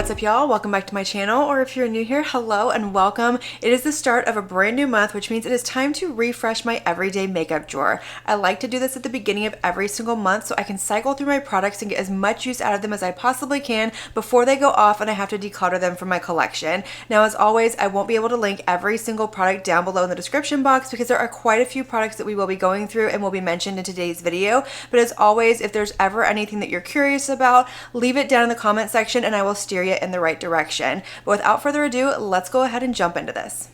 What's up, y'all? Welcome back to my channel, or if you're new here, hello and welcome. It is the start of a brand new month, which means it is time to refresh my everyday makeup drawer. I like to do this at the beginning of every single month so I can cycle through my products and get as much use out of them as I possibly can before they go off and I have to declutter them from my collection. Now, as always, I won't be able to link every single product down below in the description box because there are quite a few products that we will be going through and will be mentioned in today's video. But as always, if there's ever anything that you're curious about, leave it down in the comment section and I will steer you in the right direction. But without further ado, let's go ahead and jump into this.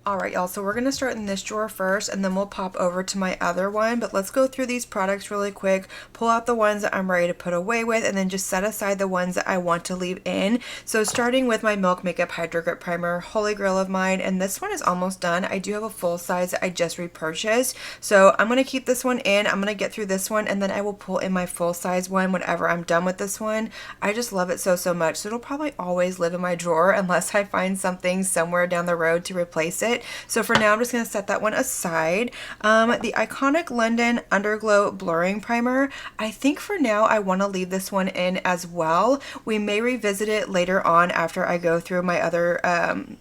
Alright, y'all, so we're going to start in this drawer first and then we'll pop over to my other one, but let's go through these products really quick, pull out the ones that I'm ready to put away with, and then just set aside the ones that I want to leave in. So starting with my Milk Makeup Hydro Grip Primer, holy grail of mine, and this one is almost done. I do have a full size that I just repurchased, so I'm going to keep this one in. I'm going to get through this one and then I will pull in my full size one whenever I'm done with this one. I just love it so much, so it'll probably always live in my drawer unless I find something somewhere down the road to replace it. So for now, I'm just going to set that one aside. The Iconic London Underglow Blurring Primer, I think for now I want to leave this one in as well. We may revisit it later on after I go through my other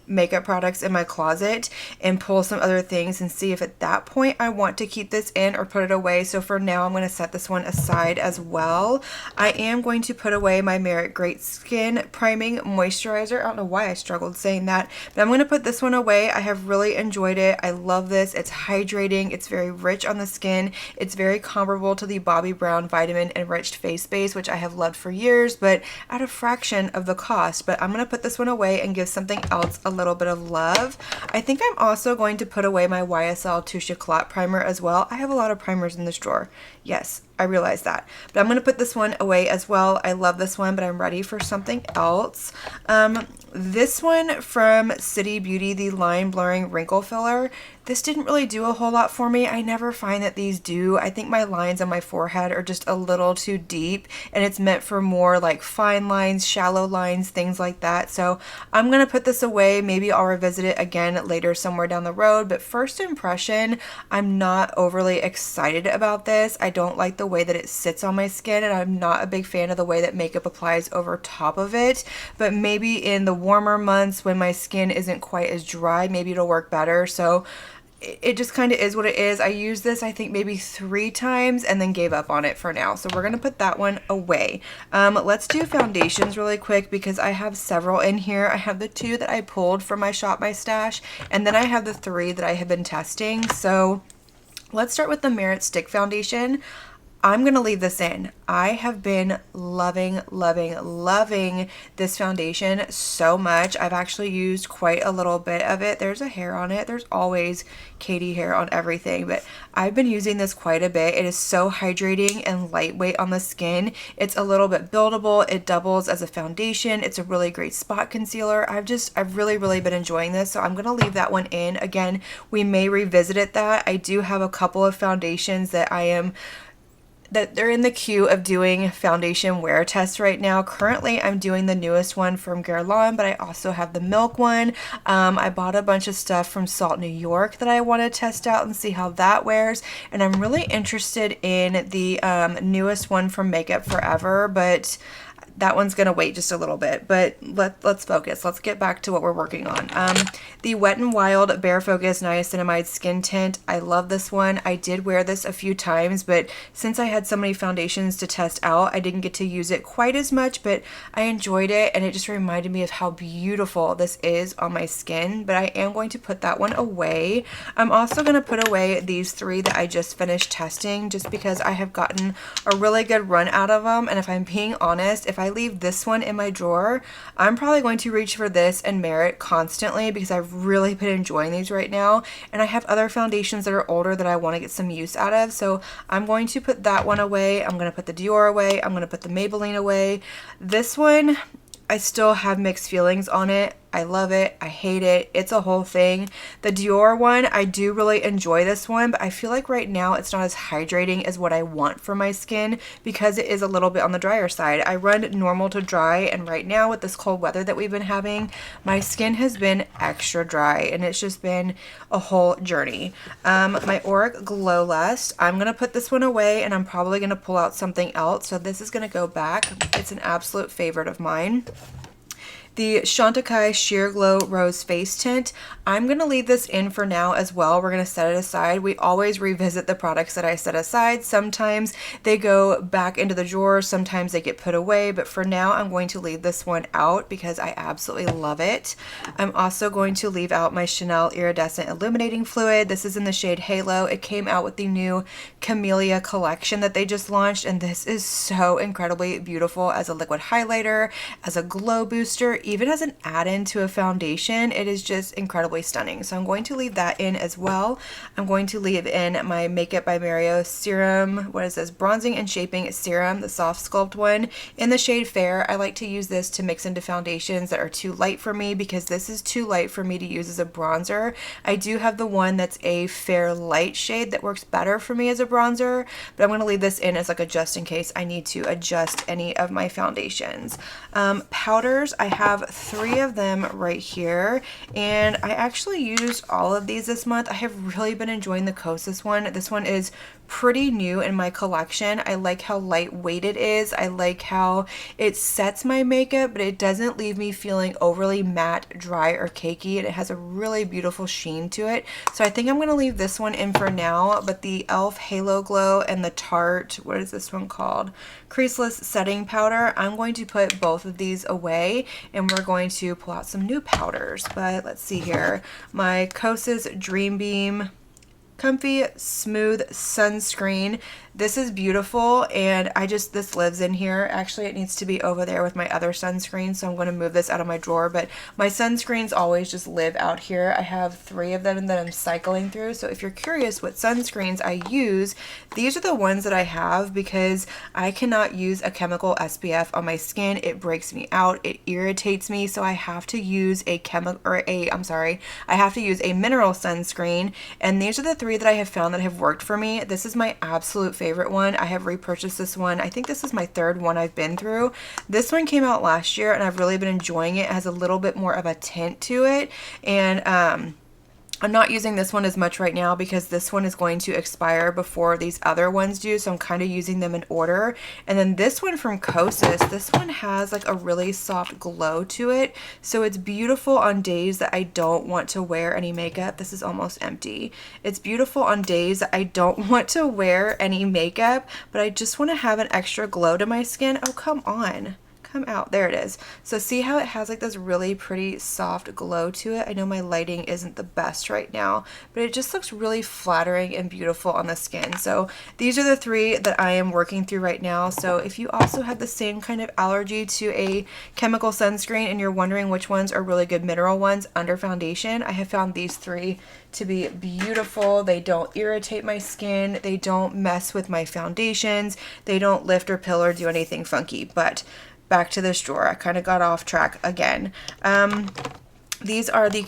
makeup products in my closet and pull some other things and see if at that point I want to keep this in or put it away. So for now, I'm going to set this one aside as well. I am going to put away my Merit Great Skin Priming Moisturizer. I don't know why I struggled saying that, but I'm going to put this one away. I have really enjoyed it. I love this. It's hydrating. It's very rich on the skin. It's very comparable to the Bobbi Brown Vitamin Enriched Face Base, which I have loved for years, but at a fraction of the cost. But I'm going to put this one away and give something else a little bit of love. I think I'm also going to put away my YSL Touche Éclat Primer as well. I have a lot of primers in this drawer. Yes, I realize that. But I'm going to put this one away as well. I love this one, but I'm ready for something else. This one from City Beauty, the Line Blurring Wrinkle Filler. This didn't really do a whole lot for me. I never find that these do. I think my lines on my forehead are just a little too deep, and it's meant for more like fine lines, shallow lines, things like that. So I'm going to put this away. Maybe I'll revisit it again later somewhere down the road. But first impression, I'm not overly excited about this. I don't like the way that it sits on my skin, and I'm not a big fan of the way that makeup applies over top of it. But maybe in the warmer months when my skin isn't quite as dry, maybe it'll work better. So it just kind of is what it is. I used this I think maybe 3 times and then gave up on it for now. So we're going to put that one away. Let's do foundations really quick because I have several in here. I have the 2 that I pulled from my Shop My Stash, and then I have the 3 that I have been testing. So let's start with the Merit Stick Foundation. I'm going to leave this in. I have been loving this foundation so much. I've actually used quite a little bit of it. There's a hair on it. There's always Katie hair on everything, but I've been using this quite a bit. It is so hydrating and lightweight on the skin. It's a little bit buildable. It doubles as a foundation. It's a really great spot concealer. I've really been enjoying this, so I'm going to leave that one in. Again, we may revisit it. That I do have a couple of foundations that they're in the queue of doing foundation wear tests right now. Currently, I'm doing the newest one from Guerlain, but I also have the Milk one. I bought a bunch of stuff from Salt New York that I want to test out and see how that wears. And I'm really interested in the newest one from Makeup Forever, but that one's going to wait just a little bit. But let's focus. Let's get back to what we're working on. The Wet n Wild Bare Focus Niacinamide Skin Tint. I love this one. I did wear this a few times, but since I had so many foundations to test out, I didn't get to use it quite as much, but I enjoyed it, and it just reminded me of how beautiful this is on my skin. But I am going to put that one away. I'm also going to put away these 3 that I just finished testing just because I have gotten a really good run out of them, and if I'm being honest, if I leave this one in my drawer, I'm probably going to reach for this and Merit constantly because I've really been enjoying these right now, and I have other foundations that are older that I want to get some use out of. So I'm going to put that one away. I'm going to put the Dior away. I'm going to put the Maybelline away. This one, I still have mixed feelings on it. I love it. I hate it. It's a whole thing. The Dior one, I do really enjoy this one, but I feel like right now it's not as hydrating as what I want for my skin because it is a little bit on the drier side. I run normal to dry, and right now with this cold weather that we've been having, my skin has been extra dry, and it's just been a whole journey. My Auric Glow Lust, I'm going to put this one away, and I'm probably going to pull out something else, so this is going to go back. It's an absolute favorite of mine. the Chantecaille Sheer Glow Rose Face Tint. I'm going to leave this in for now as well. We're going to set it aside. We always revisit the products that I set aside. Sometimes they go back into the drawer, sometimes they get put away, but for now I'm going to leave this one out because I absolutely love it. I'm also going to leave out my Chanel Iridescent Illuminating Fluid. This is in the shade Halo. It came out with the new Camellia collection that they just launched, and this is so incredibly beautiful as a liquid highlighter, as a glow booster, even as an add-in to a foundation. It is just incredibly stunning. So I'm going to leave that in as well. I'm going to leave in my Makeup by Mario serum. What is this? Bronzing and Shaping Serum, the soft sculpt one in the shade Fair. I like to use this to mix into foundations that are too light for me because this is too light for me to use as a bronzer. I do have the one that's a fair light shade that works better for me as a bronzer, but I'm going to leave this in as like a just in case I need to adjust any of my foundations. Powders, I have 3 of them right here, and I actually used all of these this month. I have really been enjoying the Kosas one. This one is pretty new in my collection. I like how lightweight it is. I like how it sets my makeup, but it doesn't leave me feeling overly matte, dry, or cakey, and it has a really beautiful sheen to it. So I think I'm going to leave this one in for now, but the e.l.f. Halo Glow and the Tarte, what is this one called? Creaseless Setting Powder, I'm going to put both of these away, and we're going to pull out some new powders. But let's see here. My Kosas Dream Beam Comfy Smooth Sunscreen. This is beautiful, and this lives in here. Actually, it needs to be over there with my other sunscreen, so I'm going to move this out of my drawer, but my sunscreens always just live out here. I have 3 of them that I'm cycling through, so if you're curious what sunscreens I use, these are the ones that I have because I cannot use a chemical SPF on my skin. It breaks me out, it irritates me, so I have to use I have to use a mineral sunscreen, and these are the 3 that I have found that have worked for me. This is my absolute favorite one. I have repurchased this one. I think this is my 3rd one I've been through. This one came out last year and I've really been enjoying it. It has a little bit more of a tint to it, and I'm not using this one as much right now because this one is going to expire before these other ones do, so I'm kind of using them in order. And then this one from Kosas, this one has like a really soft glow to it, so it's beautiful on days that I don't want to wear any makeup. This is almost empty. It's beautiful on days that I don't want to wear any makeup, but I just want to have an extra glow to my skin. Oh, come on. Come out. There it is. So see how it has like this really pretty soft glow to it? I know my lighting isn't the best right now, but it just looks really flattering and beautiful on the skin. So these are the 3 that I am working through right now. So if you also have the same kind of allergy to a chemical sunscreen and you're wondering which ones are really good mineral ones under foundation, I have found these 3 to be beautiful. They don't irritate my skin. They don't mess with my foundations. They don't lift or pill or do anything funky. But back to this drawer. I kind of got off track again. These are the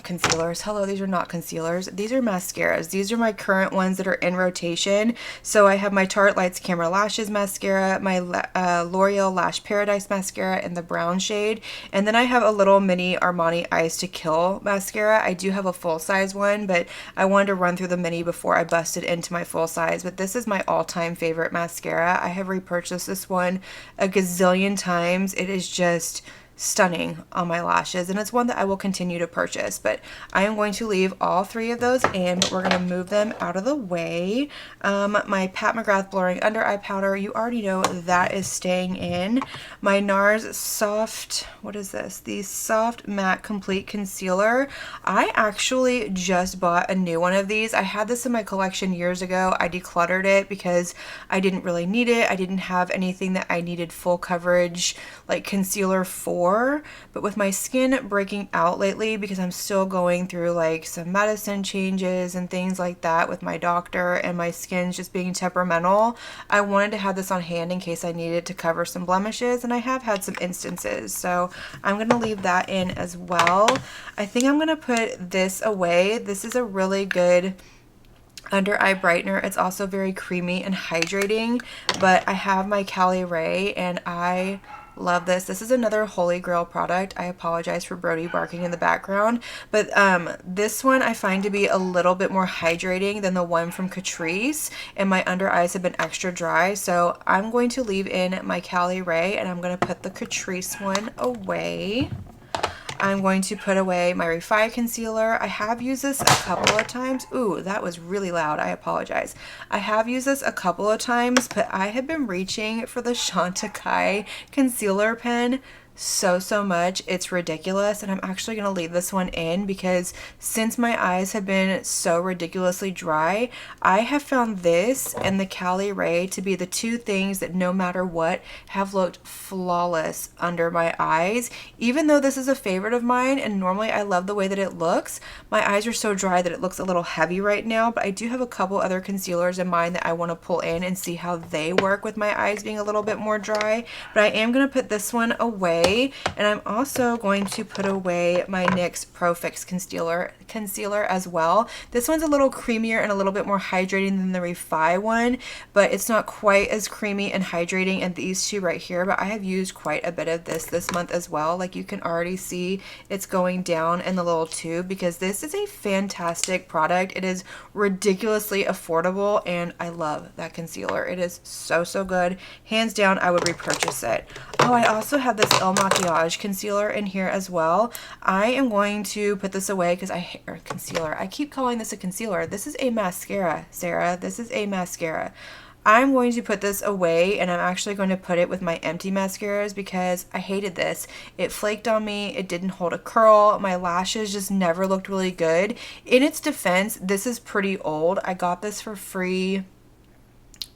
concealers. Hello, these are not concealers. These are mascaras. These are my current ones that are in rotation. So I have my Tarte Lights Camera Lashes mascara, my L'Oreal Lash Paradise mascara in the brown shade, and then I have a little mini Armani Eyes to Kill mascara. I do have a full size one, but I wanted to run through the mini before I busted into my full size. But this is my all-time favorite mascara. I have repurchased this one a gazillion times. It is just stunning on my lashes, and it's one that I will continue to purchase. But I am going to leave all 3 of those in, but we're going to move them out of the way. My Pat McGrath Blurring Under Eye Powder, you already know that is staying in. My NARS Soft, what is this? The Soft Matte Complete Concealer. I actually just bought a new one of these. I had this in my collection years ago. I decluttered it because I didn't really need it. I didn't have anything that I needed full coverage like concealer for. But with my skin breaking out lately, because I'm still going through like some medicine changes and things like that with my doctor, and my skin's just being temperamental, I wanted to have this on hand in case I needed to cover some blemishes, and I have had some instances, so I'm going to leave that in as well. I think I'm going to put this away. This is a really good under eye brightener. It's also very creamy and hydrating, but I have my Cali Ray, and I love this. This is another Holy Grail product. I apologize for Brody barking in the background, but this one I find to be a little bit more hydrating than the one from Catrice, and my under eyes have been extra dry, so I'm going to leave in my Cali Ray, and I'm going to put the Catrice one away. I'm going to put away my Refi concealer. I have used this a couple of times. Ooh, that was really loud. I apologize. I have used this a couple of times, but I have been reaching for the Chantecaille concealer pen so much. It's ridiculous, and I'm actually going to leave this one in because since my eyes have been so ridiculously dry, I have found this and the Cali Ray to be the two things that no matter what have looked flawless under my eyes. Even though this is a favorite of mine and normally I love the way that it looks, my eyes are so dry that it looks a little heavy right now, but I do have a couple other concealers in mind that I want to pull in and see how they work with my eyes being a little bit more dry. But I am going to put this one away. And I'm also going to put away my NYX Pro Fix concealer as well. This one's a little creamier and a little bit more hydrating than the Refi one, but it's not quite as creamy and hydrating as these two right here. But I have used quite a bit of this month as well. Like you can already see it's going down in the little tube because this is a fantastic product. It is ridiculously affordable and I love that concealer. It is so good. Hands down, I would repurchase it. Oh, I also have this Il Makiage concealer in here as well. I am going to put this away because concealer. I keep calling this a concealer. This is a mascara, Sarah. This is a mascara. I'm going to put this away and I'm actually going to put it with my empty mascaras because I hated this. It flaked on me. It didn't hold a curl. My lashes just never looked really good. In its defense, this is pretty old. I got this for free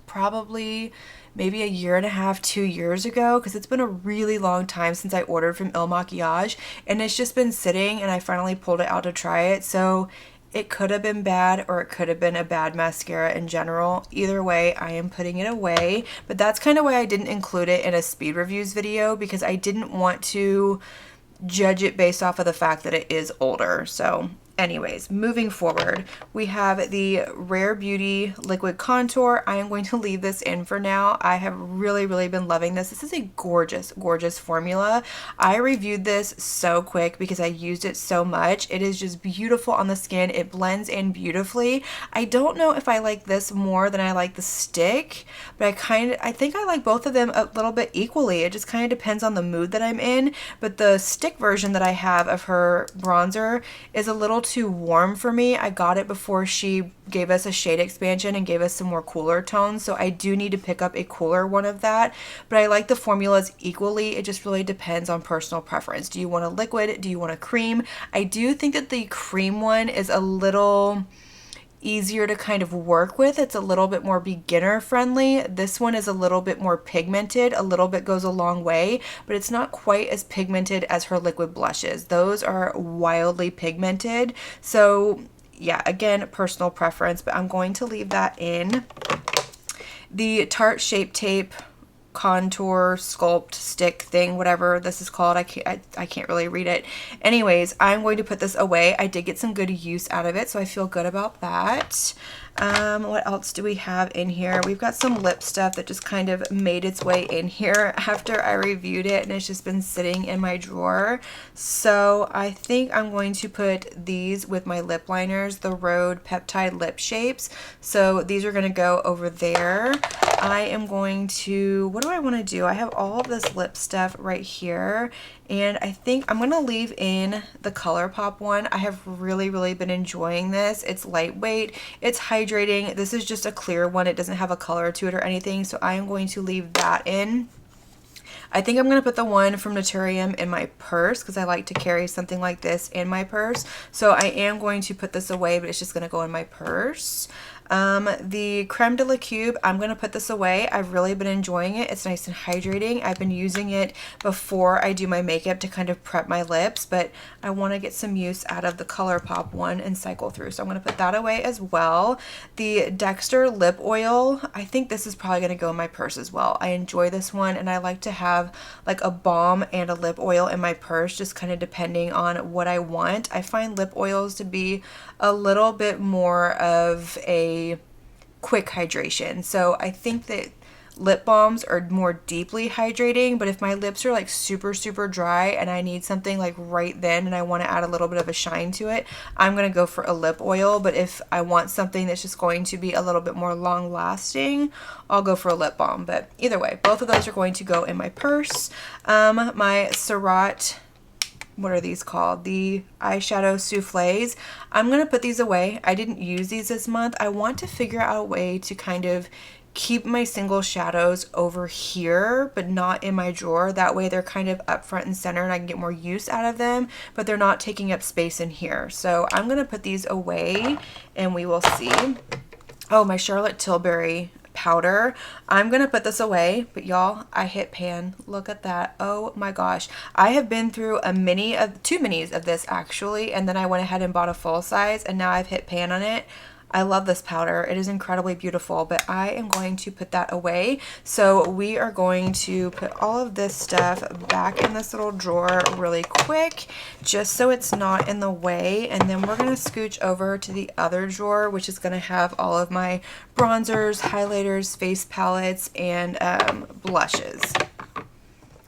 probably maybe a year and a half, 2 years ago, because it's been a really long time since I ordered from Il Makiage and it's just been sitting and I finally pulled it out to try it. So it could have been bad or it could have been a bad mascara in general. Either way, I am putting it away, but that's kind of why I didn't include it in a speed reviews video because I didn't want to judge it based off of the fact that it is older. So anyways, moving forward, we have the Rare Beauty Liquid Contour. I am going to leave this in for now. I have really been loving this. This is a gorgeous formula. I reviewed this so quick because I used it so much. It is just beautiful on the skin. It blends in beautifully. I don't know if I like this more than I like the stick, but I think I like both of them a little bit equally. It just kind of depends on the mood that I'm in, but the stick version that I have of her bronzer is a little too warm for me. I got it before she gave us a shade expansion and gave us some more cooler tones, so I do need to pick up a cooler one of that, but I like the formulas equally. It just really depends on personal preference. Do you want a liquid? Do you want a cream? I do think that the cream one is a little easier to kind of work with. It's a little bit more beginner friendly. This one is a little bit more pigmented. A little bit goes a long way, but it's not quite as pigmented as her liquid blushes. Those are wildly pigmented. So yeah, again, personal preference, but I'm going to leave that in. The Tarte Shape Tape contour sculpt stick thing, whatever this is called, I can't really read it. Anyways, I'm going to put this away. I did get some good use out of it, so I feel good about that. What else do we have in here? We've got some lip stuff that just kind of made its way in here after I reviewed it, and it's just been sitting in my drawer. So I think I'm going to put these with my lip liners, the Rhode Peptide Lip Shapes. So these are going to go over there. I am going to, what do I want to do? I have all of this lip stuff right here, and I think I'm going to leave in the ColourPop one. I have really been enjoying this. It's lightweight, it's hydrating. This is just a clear one. It doesn't have a color to it or anything, so I am going to leave that in. I think I'm going to put the one from Naturium in my purse because I like to carry something like this in my purse. So I am going to put this away, but it's just going to go in my purse. The Creme de la Cube, I'm going to put this away. I've really been enjoying it. It's nice and hydrating. I've been using it before I do my makeup to kind of prep my lips, but I want to get some use out of the ColourPop one and cycle through. So I'm going to put that away as well. The Dexter Lip Oil, I think this is probably going to go in my purse as well. I enjoy this one, and I like to have like a balm and a lip oil in my purse, just kind of depending on what I want. I find lip oils to be a little bit more of a quick hydration. So I think that lip balms are more deeply hydrating, but if my lips are like super dry and I need something like right then and I want to add a little bit of a shine to it, I'm going to go for a lip oil. But if I want something that's just going to be a little bit more long lasting, I'll go for a lip balm. But either way, both of those are going to go in my purse. My what are these called? The eyeshadow souffles. I'm going to put these away. I didn't use these this month. I want to figure out a way to kind of keep my single shadows over here, but not in my drawer. That way they're kind of up front and center and I can get more use out of them, but they're not taking up space in here. So I'm going to put these away and we will see. Oh, my Charlotte Tilbury powder. I'm going to put this away, but y'all, I hit pan. Look at that. Oh my gosh. I have been through two minis of this actually, and then I went ahead and bought a full size and now I've hit pan on it. I love this powder. It is incredibly beautiful, but I am going to put that away. So we are going to put all of this stuff back in this little drawer really quick, just so it's not in the way. And then we're going to scooch over to the other drawer, which is going to have all of my bronzers, highlighters, face palettes, and blushes.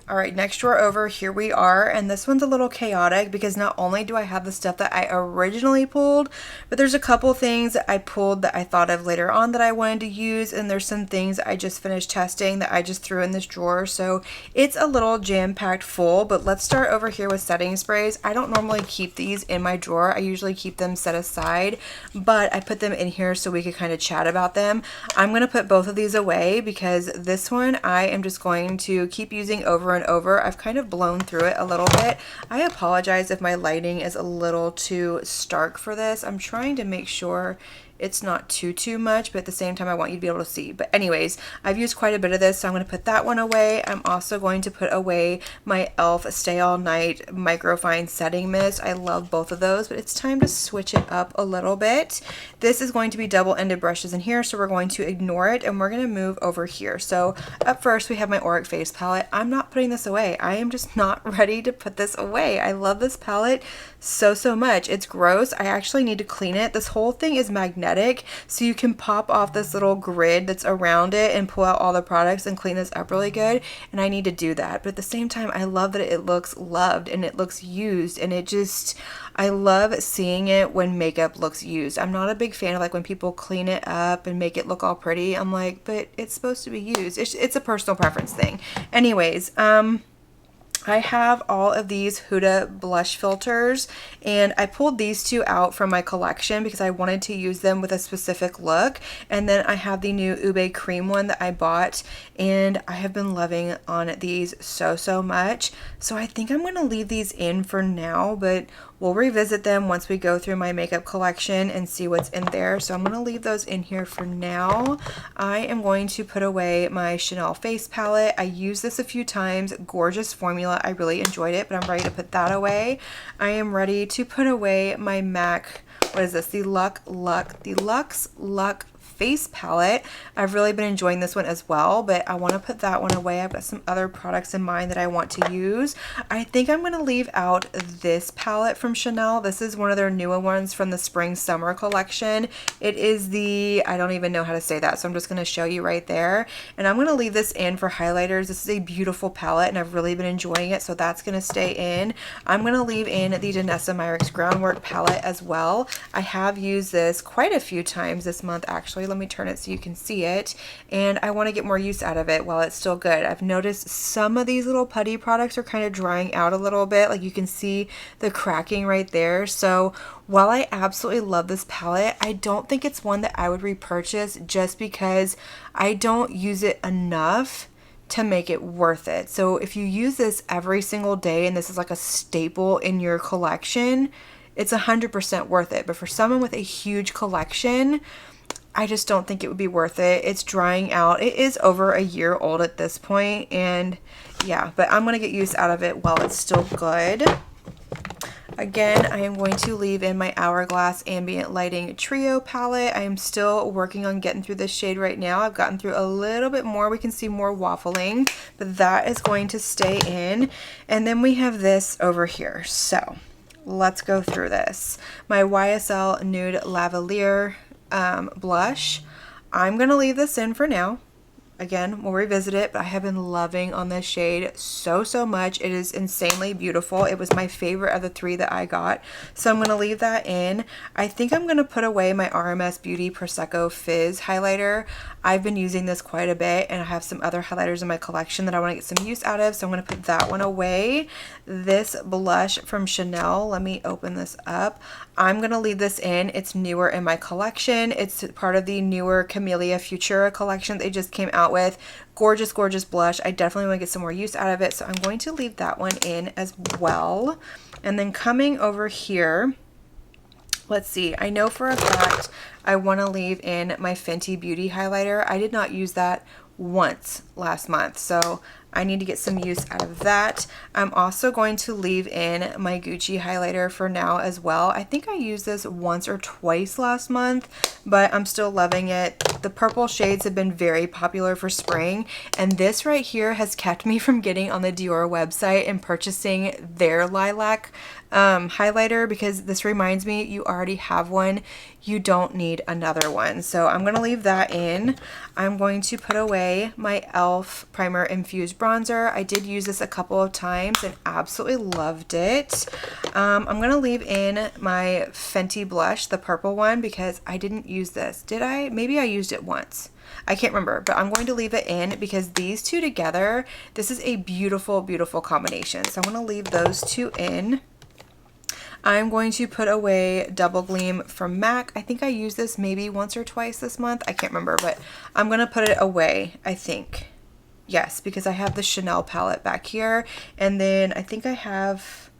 All right, next drawer over, here we are, and this one's a little chaotic because not only do I have the stuff that I originally pulled, but there's a couple things that I pulled that I thought of later on that I wanted to use, and there's some things I just finished testing that I just threw in this drawer, so it's a little jam-packed full. But let's start over here with setting sprays. I don't normally keep these in my drawer. I usually keep them set aside, but I put them in here so we could kind of chat about them. I'm going to put both of these away because this one I am just going to keep using over and over. I've kind of blown through it a little bit. I apologize if my lighting is a little too stark for this. I'm trying to make sure it's not too much, but at the same time I want you to be able to see. But anyways, I've used quite a bit of this, so I'm going to put that one away. I'm also going to put away my e.l.f. Stay All Night Microfine Setting Mist. I love both of those, but it's time to switch it up a little bit. This is going to be double-ended brushes in here, so we're going to ignore it and we're going to move over here. So up first we have my Auric Face Palette. I'm not putting this away. I am just not ready to put this away. I love this palette so much. It's gross. I actually need to clean it. This whole thing is magnetic, so you can pop off this little grid that's around it and pull out all the products and clean this up really good, and I need to do that. But at the same time, I love that it looks loved and it looks used, and it just, I love seeing it when makeup looks used. I'm not a big fan of like when people clean it up and make it look all pretty. I'm like, but it's supposed to be used. It's a personal preference thing. Anyways, I have all of these Huda blush filters, and I pulled these two out from my collection because I wanted to use them with a specific look. And then I have the new Ube cream one that I bought, and I have been loving on these so much. So I think I'm going to leave these in for now, but we'll revisit them once we go through my makeup collection and see what's in there. So I'm going to leave those in here for now. I am going to put away my Chanel face palette. I used this a few times. Gorgeous formula. I really enjoyed it, but I'm ready to put that away. I am ready to put away my MAC, what is this? The Luxe Luck face palette. I've really been enjoying this one as well, but I want to put that one away. I've got some other products in mind that I want to use. I think I'm going to leave out this palette from Chanel. This is one of their newer ones from the spring summer collection. It is the, I don't even know how to say that, so I'm just going to show you right there. And I'm going to leave this in for highlighters. This is a beautiful palette and I've really been enjoying it, so that's going to stay in. I'm going to leave in the Danessa Myricks Groundwork palette as well. I have used this quite a few times this month actually. Let me turn it so you can see it, and I want to get more use out of it while it's still good. I've noticed some of these little putty products are kind of drying out a little bit, like you can see the cracking right there. So while I absolutely love this palette, I don't think it's one that I would repurchase just because I don't use it enough to make it worth it. So if you use this every single day and this is like a staple in your collection, it's 100% worth it. But for someone with a huge collection, I just don't think it would be worth it. It's drying out. It is over a year old at this point, and yeah, but I'm going to get use out of it while it's still good. Again, I am going to leave in my Hourglass Ambient Lighting Trio palette. I am still working on getting through this shade right now. I've gotten through a little bit more. We can see more waffling, but that is going to stay in. And then we have this over here. So let's go through this. My YSL Nude Lavalier blush. I'm going to leave this in for now. Again, we'll revisit it, but I have been loving on this shade so much. It is insanely beautiful. It was my favorite of the 3 that I got. So I'm going to leave that in. I think I'm going to put away my RMS Beauty Prosecco Fizz highlighter. I've been using this quite a bit, and I have some other highlighters in my collection that I want to get some use out of. So I'm going to put that one away. This blush from Chanel, let me open this up. I'm going to leave this in. It's newer in my collection. It's part of the newer Camellia Futura collection they just came out with. Gorgeous, gorgeous blush. I definitely want to get some more use out of it, so I'm going to leave that one in as well. And then coming over here, let's see, I know for a fact I want to leave in my Fenty Beauty highlighter. I did not use that once last month, so I need to get some use out of that. I'm also going to leave in my Gucci highlighter for now as well. I think I used this once or twice last month, but I'm still loving it. The purple shades have been very popular for spring, and this right here has kept me from getting on the Dior website and purchasing their lilac highlighter, because this reminds me, you already have one, you don't need another one. So I'm going to leave that in. I'm going to put away my e.l.f. Primer Infused Bronzer. I did use this a couple of times and absolutely loved it. I'm going to leave in my Fenty blush, the purple one, because I didn't use this. Did I? Maybe I used it once. I can't remember, but I'm going to leave it in because these two together, this is a beautiful, beautiful combination. So I'm going to leave those two in. I'm going to put away Double Gleam from MAC. I think I used this maybe once or twice this month. I can't remember, but I'm going to put it away, I think. Yes, because I have the Chanel palette back here. And then I think I have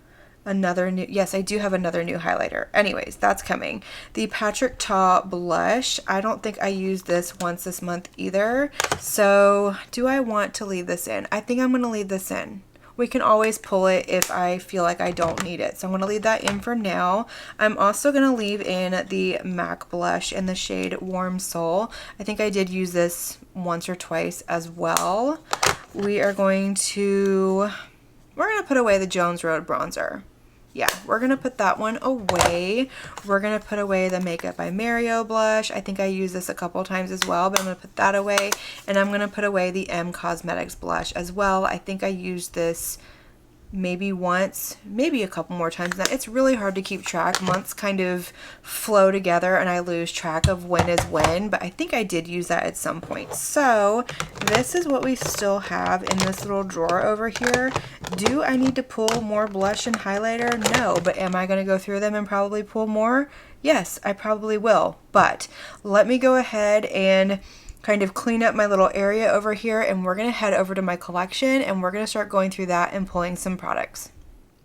another new, yes, I do have another new highlighter. Anyways, that's coming. The Patrick Ta blush, I don't think I used this once this month either. So do I want to leave this in? I think I'm going to leave this in. We can always pull it if I feel like I don't need it. So I'm going to leave that in for now. I'm also going to leave in the MAC blush in the shade Warm Soul. I think I did use this once or twice as well. We're going to put away the Jones Road bronzer. Yeah, we're going to put that one away. We're going to put away the Makeup by Mario blush. I think I used this a couple times as well, but I'm going to put that away. And I'm going to put away the M Cosmetics blush as well. I think I used this maybe once, maybe a couple more times. Now, it's really hard to keep track. Months kind of flow together and I lose track of when is when, but I think I did use that at some point. So this is what we still have in this little drawer over here. Do I need to pull more blush and highlighter? No, but am I going to go through them and probably pull more? Yes, I probably will, but let me go ahead and kind of clean up my little area over here, and we're going to head over to my collection and we're going to start going through that and pulling some products.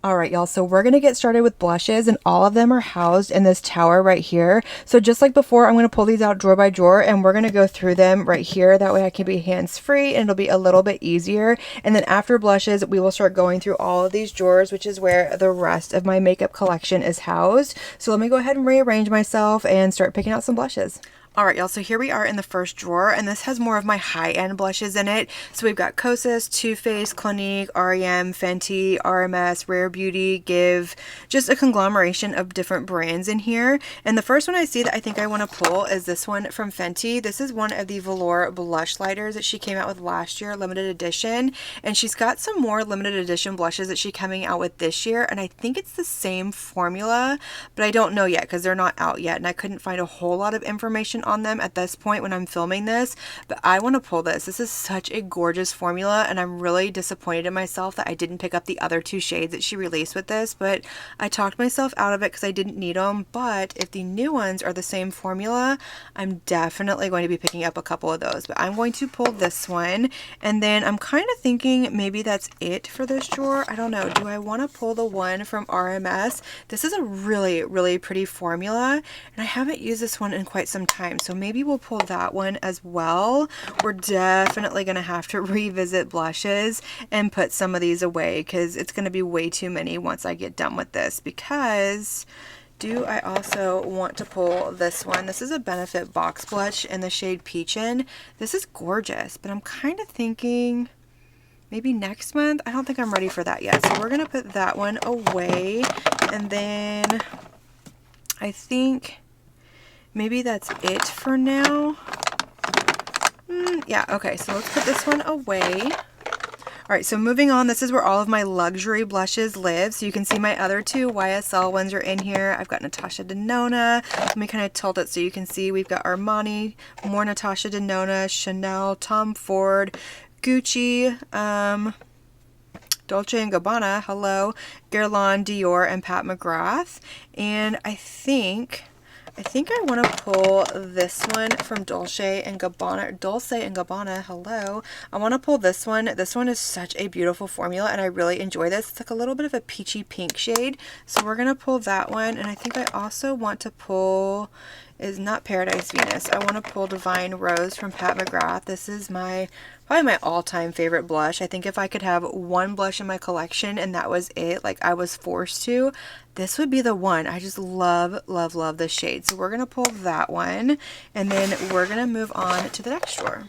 All right, y'all, so we're going to get started with blushes, and all of them are housed in this tower right here. So just like before, I'm going to pull these out drawer by drawer and we're going to go through them right here. That way I can be hands-free and it'll be a little bit easier. And then after blushes, we will start going through all of these drawers, which is where the rest of my makeup collection is housed. So let me go ahead and rearrange myself and start picking out some blushes. All right, y'all, so here we are in the first drawer, and this has more of my high-end blushes in it. So we've got Kosas, Too Faced, Clinique, REM, Fenty, RMS, Rare Beauty, Give, just a conglomeration of different brands in here. And the first one I see that I think I want to pull is this one from Fenty. This is one of the velour blush lighters that she came out with last year, limited edition. And she's got some more limited edition blushes that she's coming out with this year, and I think it's the same formula, but I don't know yet because they're not out yet, and I couldn't find a whole lot of information on them at this point when I'm filming this, but I want to pull this. This is such a gorgeous formula, and I'm really disappointed in myself that I didn't pick up the other two shades that she released with this, but I talked myself out of it because I didn't need them. But if the new ones are the same formula, I'm definitely going to be picking up a couple of those. But I'm going to pull this one, and then I'm kind of thinking maybe that's it for this drawer. I don't know. Do I want to pull the one from RMS? This is a really, really pretty formula, and I haven't used this one in quite some time. So maybe we'll pull that one as well. We're definitely going to have to revisit blushes and put some of these away because it's going to be way too many once I get done with this. Because do I also want to pull this one? This is a Benefit Box Blush in the shade Peachin'. This is gorgeous, but I'm kind of thinking maybe next month. I don't think I'm ready for that yet. So we're going to put that one away. And then I think maybe that's it for now. one, yeah, okay, so let's put this one away. All right, so moving on, this is where all of my luxury blushes live. So you can see my other two YSL ones are in here. I've got Natasha Denona. Let me kind of tilt it so you can see. We've got Armani, more Natasha Denona, Chanel, Tom Ford, Gucci, Dolce & Gabbana, hello, Guerlain, Dior, and Pat McGrath. And I think I want to pull this one from Dolce & Gabbana, hello. I want to pull this one. This one is such a beautiful formula, and I really enjoy this. It's like a little bit of a peachy pink shade. So we're going to pull that one. And I think I also want to pull, is not Paradise Venus. I want to pull Divine Rose from Pat McGrath. This is probably my all-time favorite blush. I think if I could have one blush in my collection and that was it, like I was forced to, this would be the one. I just love, love, love this shade. So we're going to pull that one, and then we're going to move on to the next drawer.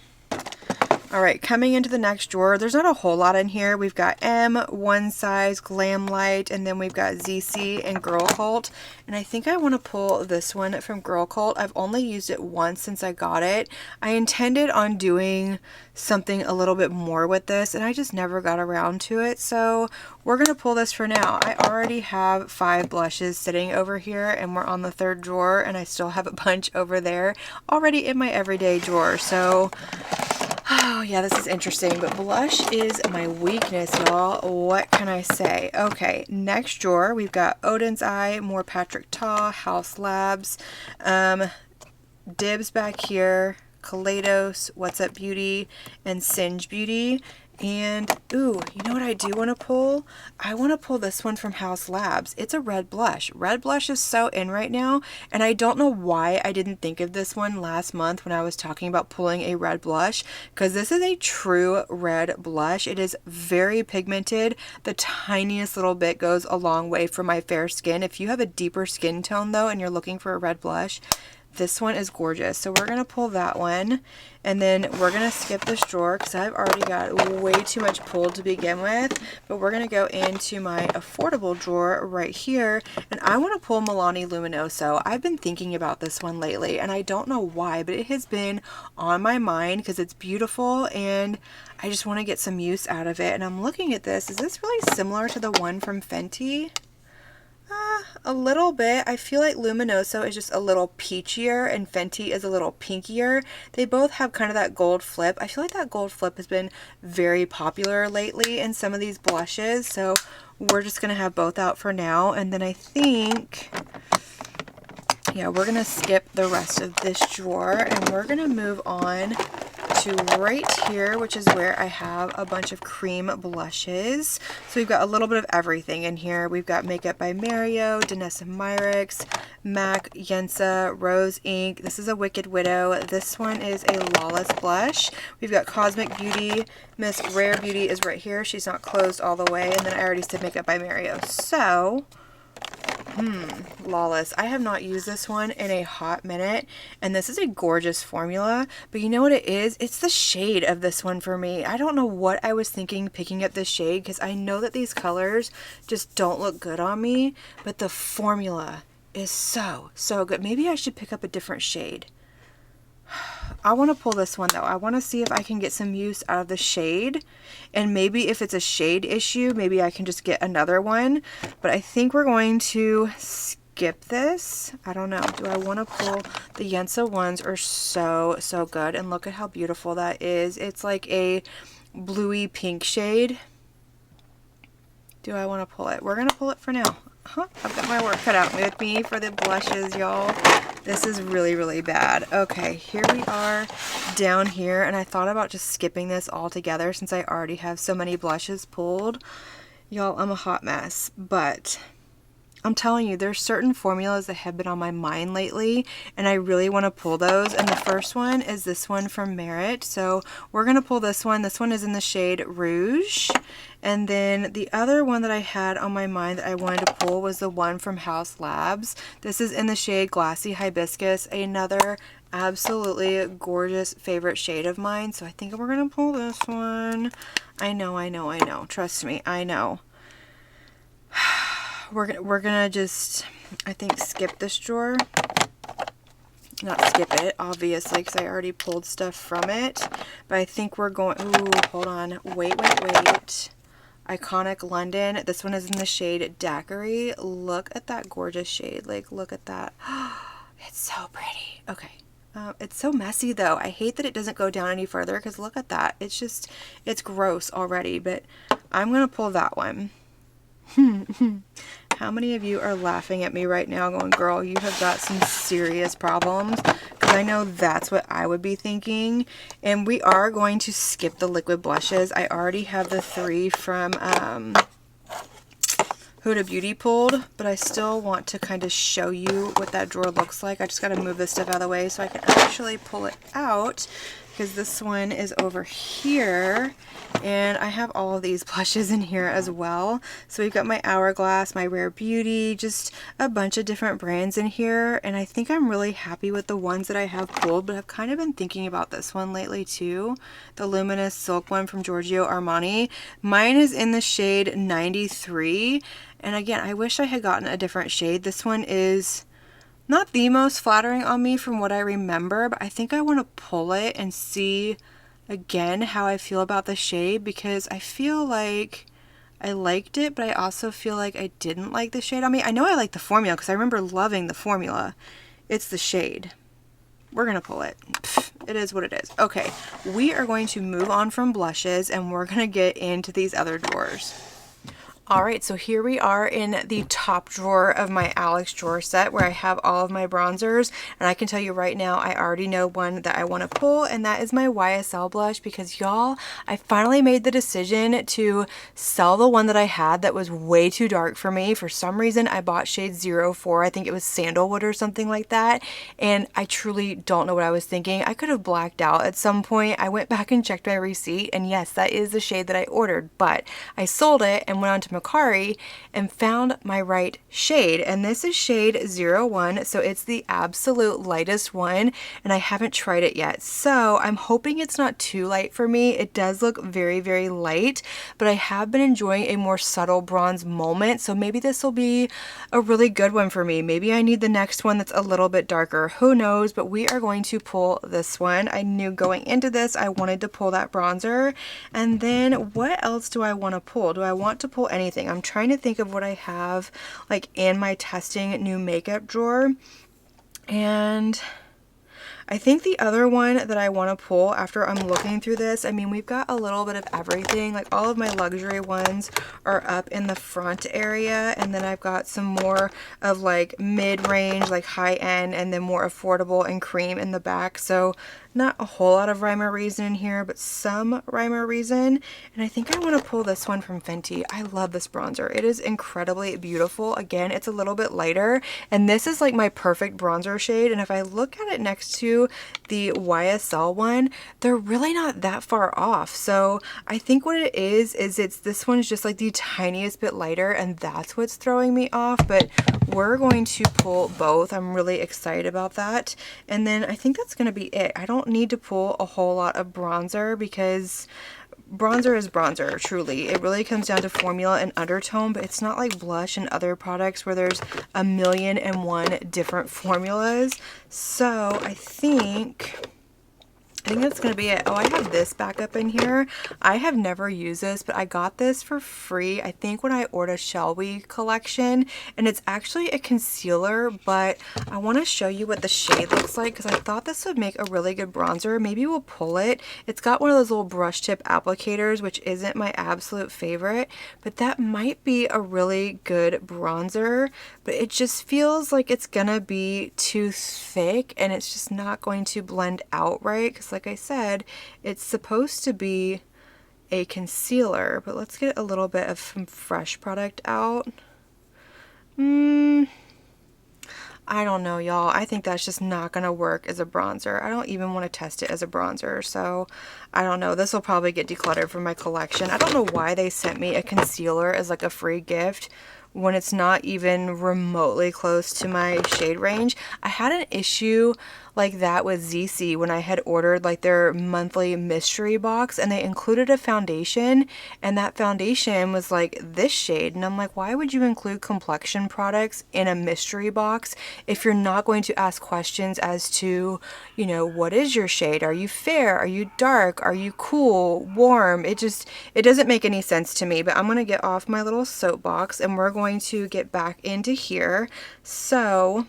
All right, coming into the next drawer, there's not a whole lot in here. We've got M, One Size, Glam Light, and then we've got ZC and Girl Cult. And I think I want to pull this one from Girl Cult. I've only used it once since I got it. I intended on doing something a little bit more with this, and I just never got around to it. So we're going to pull this for now. I already have 5 blushes sitting over here, and we're on the 3rd drawer, and I still have a bunch over there already in my everyday drawer. So oh yeah, this is interesting, but blush is my weakness, y'all. What can I say? Okay, next drawer, we've got Odin's Eye, more Patrick Ta, House Labs, Dibs back here, Kaleidos, What's Up Beauty, and Singe Beauty. And, ooh, you know what I do want to pull? I want to pull this one from House Labs. It's a red blush. Red blush is so in right now, and I don't know why I didn't think of this one last month when I was talking about pulling a red blush, because this is a true red blush. It is very pigmented. The tiniest little bit goes a long way for my fair skin. If you have a deeper skin tone, though, and you're looking for a red blush, this one is gorgeous. So we're going to pull that one, and then we're going to skip this drawer because I've already got way too much pulled to begin with. But we're going to go into my affordable drawer right here, and I want to pull Milani Luminoso. I've been thinking about this one lately, and I don't know why, but it has been on my mind because it's beautiful, and I just want to get some use out of it. And I'm looking at this. Is this really similar to the one from Fenty? A little bit. I feel like Luminoso is just a little peachier and Fenty is a little pinkier. They both have kind of that gold flip. I feel like that gold flip has been very popular lately in some of these blushes. So we're just going to have both out for now. And then I think, yeah, we're going to skip the rest of this drawer and we're going to move on to right here, which is where I have a bunch of cream blushes. So we've got a little bit of everything in here. We've got Makeup by Mario, Danessa Myricks, MAC, Yensa, Rose Ink. This is a Wicked Widow. This one is a Lawless blush. We've got Cosmic Beauty. Miss Rare Beauty is right here. She's not closed all the way. And then I already said Makeup by Mario. So Lawless. I have not used this one in a hot minute, and this is a gorgeous formula, but you know what it is? It's the shade of this one for me. I don't know what I was thinking picking up this shade, because I know that these colors just don't look good on me, but the formula is so good. Maybe I should pick up a different shade. I want to pull this one though. I want to see if I can get some use out of the shade, and maybe if it's a shade issue, maybe I can just get another one, but I think we're going to skip this. I don't know. Do I want to pull the Yensa ones? Are so good, and look at how beautiful that is. It's like a bluey pink shade. Do I want to pull it? We're going to pull it for now. I've got my work cut out with me for the blushes, y'all. This is really bad. Okay, here we are down here, and I thought about just skipping this altogether since I already have so many blushes pulled. Y'all, I'm a hot mess, but I'm telling you, there's certain formulas that have been on my mind lately, and I really want to pull those. And the first one is this one from Merit. So we're going to pull this one. This one is in the shade Rouge. And then the other one that I had on my mind that I wanted to pull was the one from House Labs. This is in the shade Glassy Hibiscus, another absolutely gorgeous favorite shade of mine. So I think we're going to pull this one. I know. Trust me, I know. We're gonna just, I think, skip this drawer. not skip it, obviously, because I already pulled stuff from it. But I think we're going, ooh, hold on. Wait. Iconic London. This one is in the shade Daiquiri. Look at that gorgeous shade. Like, look at that. It's so pretty. Okay. It's so messy, though. I hate that it doesn't go down any further, because look at that. It's just, it's gross already. But I'm going to pull that one. How many of you are laughing at me right now going, girl, you have got some serious problems? Because I know that's what I would be thinking. And we are going to skip the liquid blushes. I already have the 3 from Huda Beauty pulled, but I still want to kind of show you what that drawer looks like. I just got to move this stuff out of the way so I can actually pull it out, because this one is over here. And I have all of these blushes in here as well. So we've got my Hourglass, my Rare Beauty, just a bunch of different brands in here. And I think I'm really happy with the ones that I have pulled, but I've kind of been thinking about this one lately too. The Luminous Silk one from Giorgio Armani. Mine is in the shade 93. And again, I wish I had gotten a different shade. This one is not the most flattering on me from what I remember, but I think I want to pull it and see again how I feel about the shade, because I feel like I liked it, but I also feel like I didn't like the shade on me. I know I like the formula because I remember loving the formula. It's the shade. We're gonna pull it. It is what it is. Okay, we are going to move on from blushes and we're gonna get into these other drawers. All right, so here we are in the top drawer of my Alex drawer set where I have all of my bronzers. And I can tell you right now, I already know one that I want to pull, and that is my YSL blush, because y'all, I finally made the decision to sell the one that I had that was way too dark for me. For some reason, I bought shade 04. I think it was Sandalwood or something like that. And I truly don't know what I was thinking. I could have blacked out at some point. I went back and checked my receipt, and yes, that is the shade that I ordered, but I sold it and went on to Macari and found my right shade, and this is shade 01, so it's the absolute lightest one, and I haven't tried it yet, so I'm hoping it's not too light for me. It does look very, very light, but I have been enjoying a more subtle bronze moment, so maybe this will be a really good one for me. Maybe I need the next one that's a little bit darker, who knows, but we are going to pull this one. I knew going into this I wanted to pull that bronzer, and then what else do I want to pull? Do I want to pull anything? I'm trying to think of what I have like in my testing new makeup drawer, and I think the other one that I want to pull after I'm looking through this, I mean, we've got a little bit of everything. Like all of my luxury ones are up in the front area, and then I've got some more of like mid-range, like high-end, and then more affordable and cream in the back. So not a whole lot of rhyme or reason in here, but some rhyme or reason. And I think I want to pull this one from Fenty. I love this bronzer. It is incredibly beautiful. Again, it's a little bit lighter, and this is like my perfect bronzer shade. And if I look at it next to the YSL one, they're really not that far off. So I think what it is it's this one's just like the tiniest bit lighter, and that's what's throwing me off. But we're going to pull both. I'm really excited about that. And then I think that's going to be it. I don't need to pull a whole lot of bronzer, because bronzer is bronzer, truly. It really comes down to formula and undertone, but it's not like blush and other products where there's 1,000,001 different formulas. So I think that's going to be it. Oh, I have this back up in here. I have never used this, but I got this for free, I think, when I ordered Shall We collection, and it's actually a concealer, but I want to show you what the shade looks like, because I thought this would make a really good bronzer. Maybe we'll pull it. It's got one of those little brush tip applicators, which isn't my absolute favorite, but that might be a really good bronzer, but it just feels like it's gonna be too thick, and it's just not going to blend out right, because like I said, it's supposed to be a concealer. But let's get a little bit of some fresh product out. I don't know, y'all. I think that's just not gonna work as a bronzer. I don't even want to test it as a bronzer, so I don't know. This will probably get decluttered from my collection. I don't know why they sent me a concealer as like a free gift when it's not even remotely close to my shade range. I had an issue like that with ZC when I had ordered like their monthly mystery box, and they included a foundation, and that foundation was like this shade. And I'm like, why would you include complexion products in a mystery box if you're not going to ask questions as to, you know, what is your shade? Are you fair? Are you dark? Are you cool, warm? It doesn't make any sense to me. But I'm going to get off my little soapbox and we're going to get back into here. So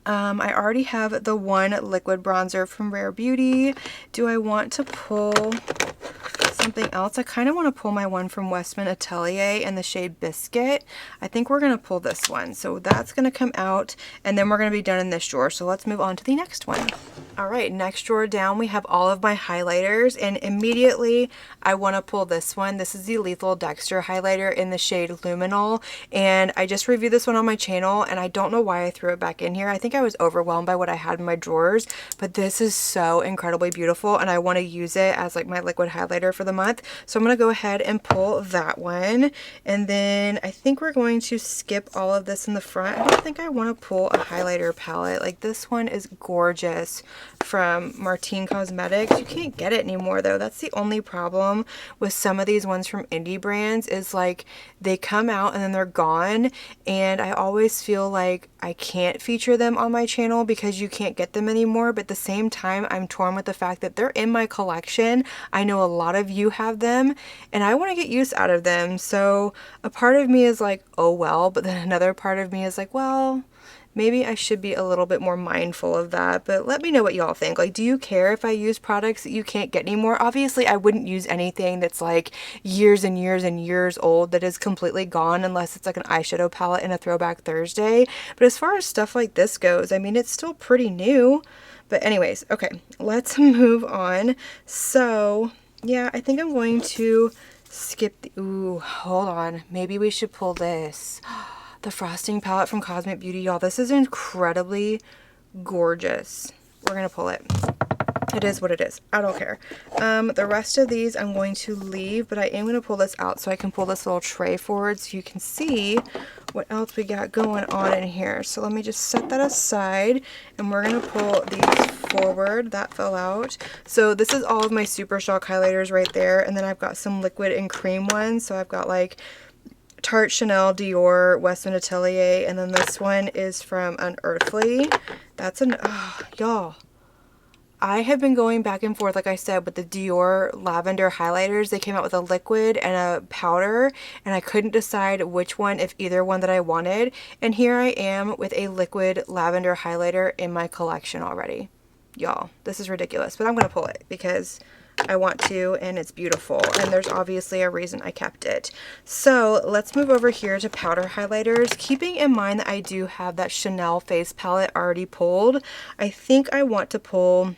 I already have the one liquid bronzer from Rare Beauty. Do I want to pull something else? I kind of want to pull my one from Westman Atelier in the shade Biscuit. I think we're going to pull this one. So that's going to come out, and then we're going to be done in this drawer. So let's move on to the next one. All right, next drawer down, we have all of my highlighters, and immediately I want to pull this one. This is the Lethal Dexter highlighter in the shade Luminol, and I just reviewed this one on my channel, and I don't know why I threw it back in here. I think I was overwhelmed by what I had in my drawers, but this is so incredibly beautiful, and I want to use it as like my liquid highlighter for the month. So I'm going to go ahead and pull that one, and then I think we're going to skip all of this in the front. I don't think I want to pull a highlighter palette. Like, this one is gorgeous from Martine Cosmetics. You can't get it anymore though. That's the only problem with some of these ones from indie brands, is like they come out and then they're gone, and I always feel like I can't feature them on my channel because you can't get them anymore. But at the same time, I'm torn with the fact that they're in my collection. I know a lot of you have them and I want to get use out of them. So a part of me is like, oh well, but then another part of me is like, well, maybe I should be a little bit more mindful of that. But let me know what y'all think. Like, do you care if I use products that you can't get anymore? Obviously, I wouldn't use anything that's like years and years and years old that is completely gone, unless it's like an eyeshadow palette in a Throwback Thursday. But as far as stuff like this goes, I mean, it's still pretty new. But anyways, okay, let's move on. So yeah, I think I'm going to skip the, ooh, hold on. Maybe we should pull this. The frosting palette from Cosmic Beauty, y'all. This is incredibly gorgeous. We're gonna pull it. It is what it is. I don't care. The rest of these I'm going to leave, but I am going to pull this out so I can pull this little tray forward so you can see what else we got going on in here. So let me just set that aside, and we're going to pull these forward. That fell out. So this is all of my Super Shock highlighters right there, and then I've got some liquid and cream ones. So I've got like Tarte, Chanel, Dior, Westman Atelier, and then this one is from Unearthly. That's an, oh, y'all. I have been going back and forth, like I said, with the Dior lavender highlighters. They came out with a liquid and a powder, and I couldn't decide which one, if either one that I wanted. And here I am with a liquid lavender highlighter in my collection already. Y'all, this is ridiculous, but I'm going to pull it because I want to, and it's beautiful, and there's obviously a reason I kept it. So let's move over here to powder highlighters. Keeping in mind that I do have that Chanel face palette already pulled, I think I want to pull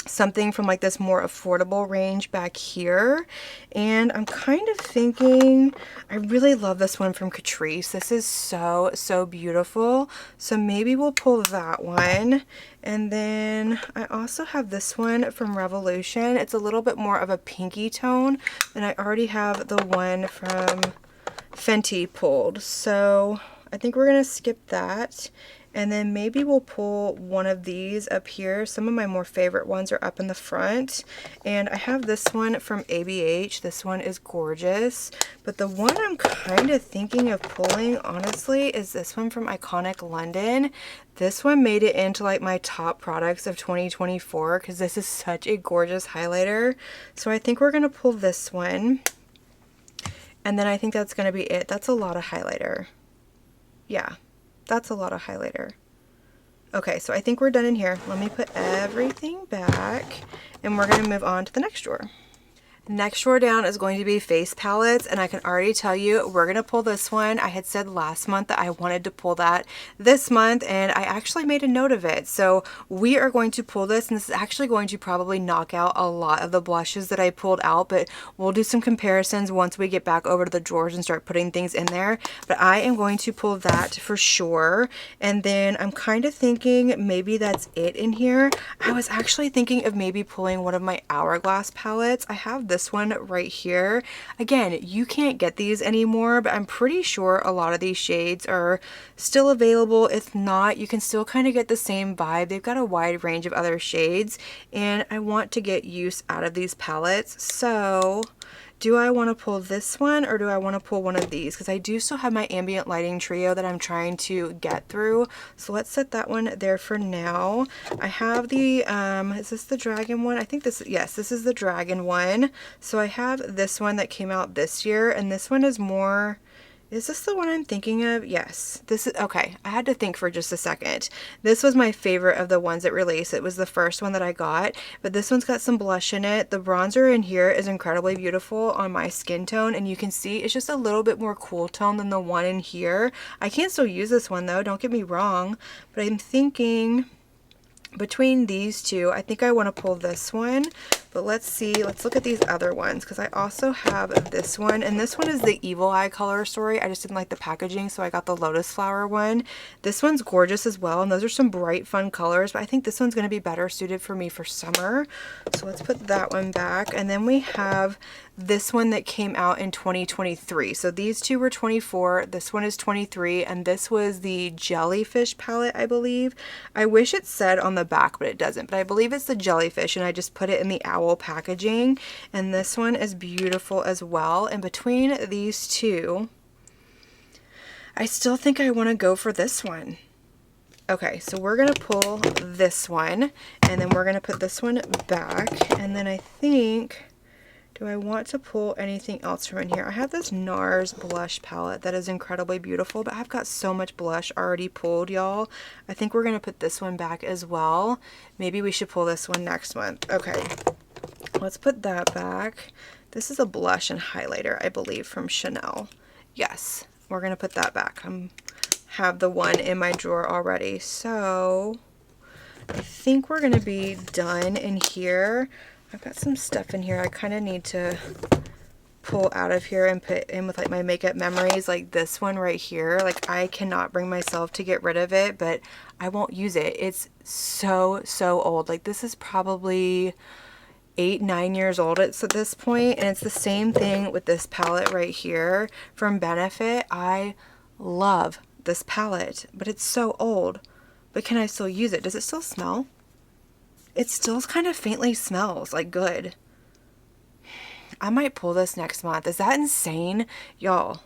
something from like this more affordable range back here, and I'm kind of thinking, I really love this one from Catrice. This is so beautiful, so maybe we'll pull that one. And then I also have this one from Revolution. It's a little bit more of a pinky tone, and I already have the one from Fenty pulled, so I think we're gonna skip that. And then maybe we'll pull one of these up here. Some of my more favorite ones are up in the front. And I have this one from ABH. This one is gorgeous. But the one I'm kind of thinking of pulling, honestly, is this one from Iconic London. This one made it into like my top products of 2024 because this is such a gorgeous highlighter. So I think we're going to pull this one. And then I think that's going to be it. That's a lot of highlighter. Yeah. That's a lot of highlighter. Okay, so I think we're done in here. Let me put everything back, and we're going to move on to the next drawer. Next drawer down is going to be face palettes, and I can already tell you we're going to pull this one. I had said last month that I wanted to pull that this month, and I actually made a note of it. So we are going to pull this, and this is actually going to probably knock out a lot of the blushes that I pulled out, but we'll do some comparisons once we get back over to the drawers and start putting things in there. But I am going to pull that for sure, and then I'm kind of thinking maybe that's it in here. I was actually thinking of maybe pulling one of my Hourglass palettes. I have this one right here. Again, you can't get these anymore, but I'm pretty sure a lot of these shades are still available. If not, you can still kind of get the same vibe. They've got a wide range of other shades, and I want to get use out of these palettes. So do I want to pull this one or do I want to pull one of these? Because I do still have my ambient lighting trio that I'm trying to get through. So let's set that one there for now. I have the, is this the dragon one? I think this, yes, this is the dragon one. So I have this one that came out this year, and this one is more, is this the one I'm thinking of? Yes. This is, okay, I had to think for just a second. This was my favorite of the ones that released. It was the first one that I got, but this one's got some blush in it. The bronzer in here is incredibly beautiful on my skin tone, and you can see it's just a little bit more cool tone than the one in here. I can still use this one though, don't get me wrong, but I'm thinking between these two, I think I want to pull this one, but let's see, let's look at these other ones, because I also have this one, and this one is the Evil Eye color story. I just didn't like the packaging, so I got the Lotus Flower one. This one's gorgeous as well, and those are some bright, fun colors, but I think this one's going to be better suited for me for summer. So let's put that one back, and then we have this one that came out in 2023. So these two were 24, this one is 23, and this was the Jellyfish palette, I believe. I wish it said on the back, but it doesn't, but I believe it's the Jellyfish, and I just put it in the owl packaging, and this one is beautiful as well. And between these two, I still think I want to go for this one. Okay, so we're going to pull this one, and then we're going to put this one back, and then I think, do I want to pull anything else from in here? I have this NARS blush palette that is incredibly beautiful, but I've got so much blush already pulled, y'all. I think we're going to put this one back as well. Maybe we should pull this one next month. Okay, let's put that back. This is a blush and highlighter, I believe, from Chanel. Yes, we're going to put that back. I have the one in my drawer already. So I think we're going to be done in here. I've got some stuff in here I kind of need to pull out of here and put in with like my makeup memories, like this one right here. Like I cannot bring myself to get rid of it, but I won't use it. It's so old. Like this is probably 8-9 years old at this point, and it's the same thing with this palette right here from Benefit. I love this palette, but it's so old. But can I still use it? Does it still smell? It still kind of faintly smells like good. I might pull this next month. Is that insane? Y'all,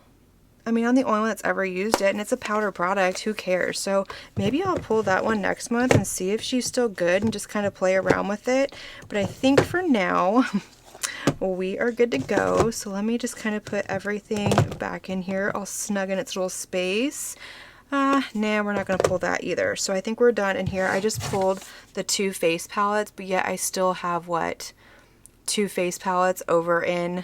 I mean, I'm the only one that's ever used it, and it's a powder product. Who cares? So maybe I'll pull that one next month and see if she's still good and just kind of play around with it. But I think for now, we are good to go. So let me just kind of put everything back in here, all snug in its little space. Nah, we're not going to pull that either. So I think we're done in here. I just pulled the two face palettes, but yet I still have, what, 2 face palettes over in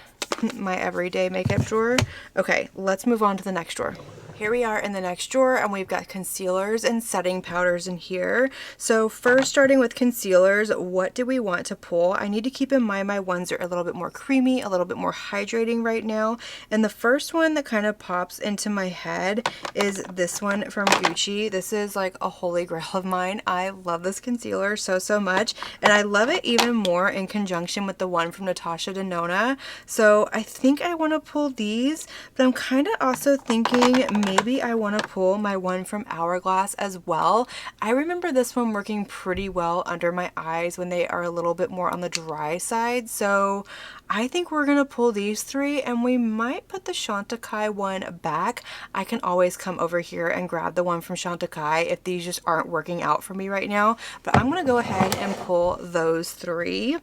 my everyday makeup drawer. Okay, let's move on to the next drawer. Here we are in the next drawer, and we've got concealers and setting powders in here. So first, starting with concealers, what do we want to pull? I need to keep in mind my ones are a little bit more creamy, a little bit more hydrating right now. And the first one that kind of pops into my head is this one from Gucci. This is like a holy grail of mine. I love this concealer so much, and I love it even more in conjunction with the one from Natasha Denona. So I think I want to pull these, but I'm kind of also thinking maybe I want to pull my one from Hourglass as well. I remember this one working pretty well under my eyes when they are a little bit more on the dry side. So I think we're going to pull these 3, and we might put the Chantecaille one back. I can always come over here and grab the one from Chantecaille if these just aren't working out for me right now. But I'm going to go ahead and pull those 3.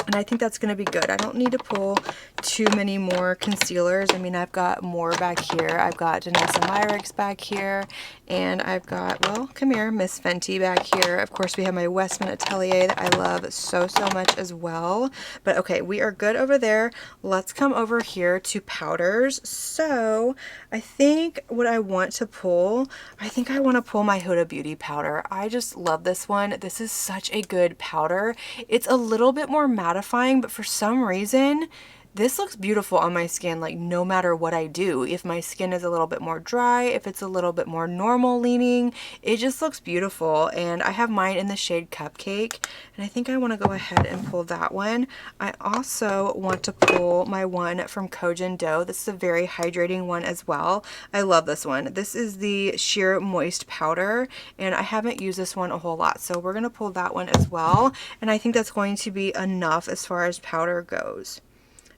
And I think that's going to be good. I don't need to pull too many more concealers. I mean, I've got more back here. I've got Danessa Myricks back here. And I've got, well, come here, Miss Fenty back here. Of course, we have my Westman Atelier that I love so much as well. But okay, we are good over there. Let's come over here to powders. So I think what I want to pull, I think I want to pull my Huda Beauty powder. I just love this one. This is such a good powder. It's a little bit more mattifying, but for some reason, This looks beautiful on my skin, like no matter what I do. If my skin is a little bit more dry, if it's a little bit more normal leaning, it just looks beautiful. And I have mine in the shade Cupcake, and I think I want to go ahead and pull that one. I also want to pull my one from Kojin Dough. This is a very hydrating one as well. I love this one. This is the Sheer Moist Powder, and I haven't used this one a whole lot, so we're going to pull that one as well. And I think that's going to be enough as far as powder goes.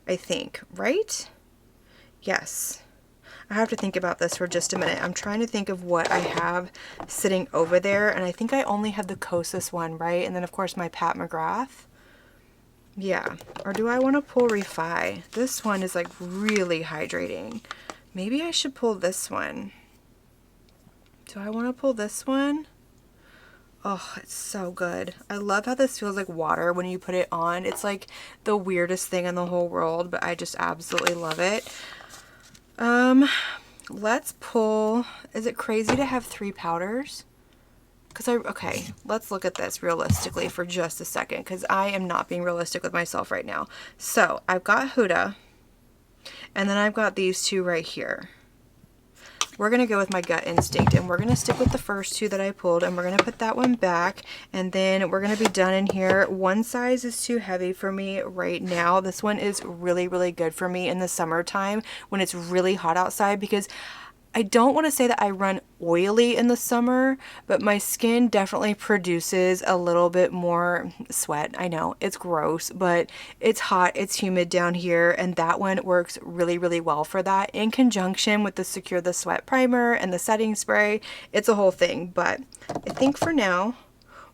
I think, right? Yes. I have to think about this for just a minute. I'm trying to think of what I have sitting over there, and I think I only have the Kosas one, right? And then of course my Pat McGrath. Yeah. Or do I want to pull Refi? This one is like really hydrating. Maybe I should pull this one. Do I want to pull this one? Oh, it's so good. I love how this feels like water when you put it on. It's like the weirdest thing in the whole world, but I just absolutely love it. Let's pull, is it crazy to have 3 powders? Okay, let's look at this realistically for just a second, because I am not being realistic with myself right now. So I've got Huda, and then I've got these 2 right here. We're going to go with my gut instinct, and we're going to stick with the first 2 that I pulled, and we're going to put that one back, and then we're going to be done in here. One size is too heavy for me right now. This one is really, really good for me in the summertime when it's really hot outside, because I don't want to say that I run oily in the summer, but my skin definitely produces a little bit more sweat. I know it's gross, but it's hot, it's humid down here, and that one works really, really well for that in conjunction with the Secure the Sweat primer and the setting spray. It's a whole thing, but I think for now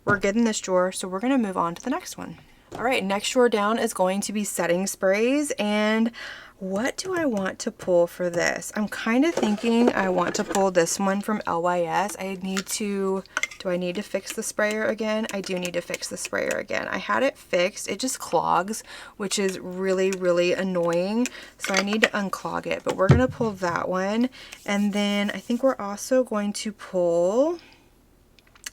we're good in this drawer, so we're going to move on to the next one. All right, next drawer down is going to be setting sprays, and what do I want to pull for this? I'm kind of thinking I want to pull this one from LYS. Do I need to fix the sprayer again? I do need to fix the sprayer again. I had it fixed. It just clogs, which is really, really annoying. So I need to unclog it, but we're going to pull that one. And then I think we're also going to pull...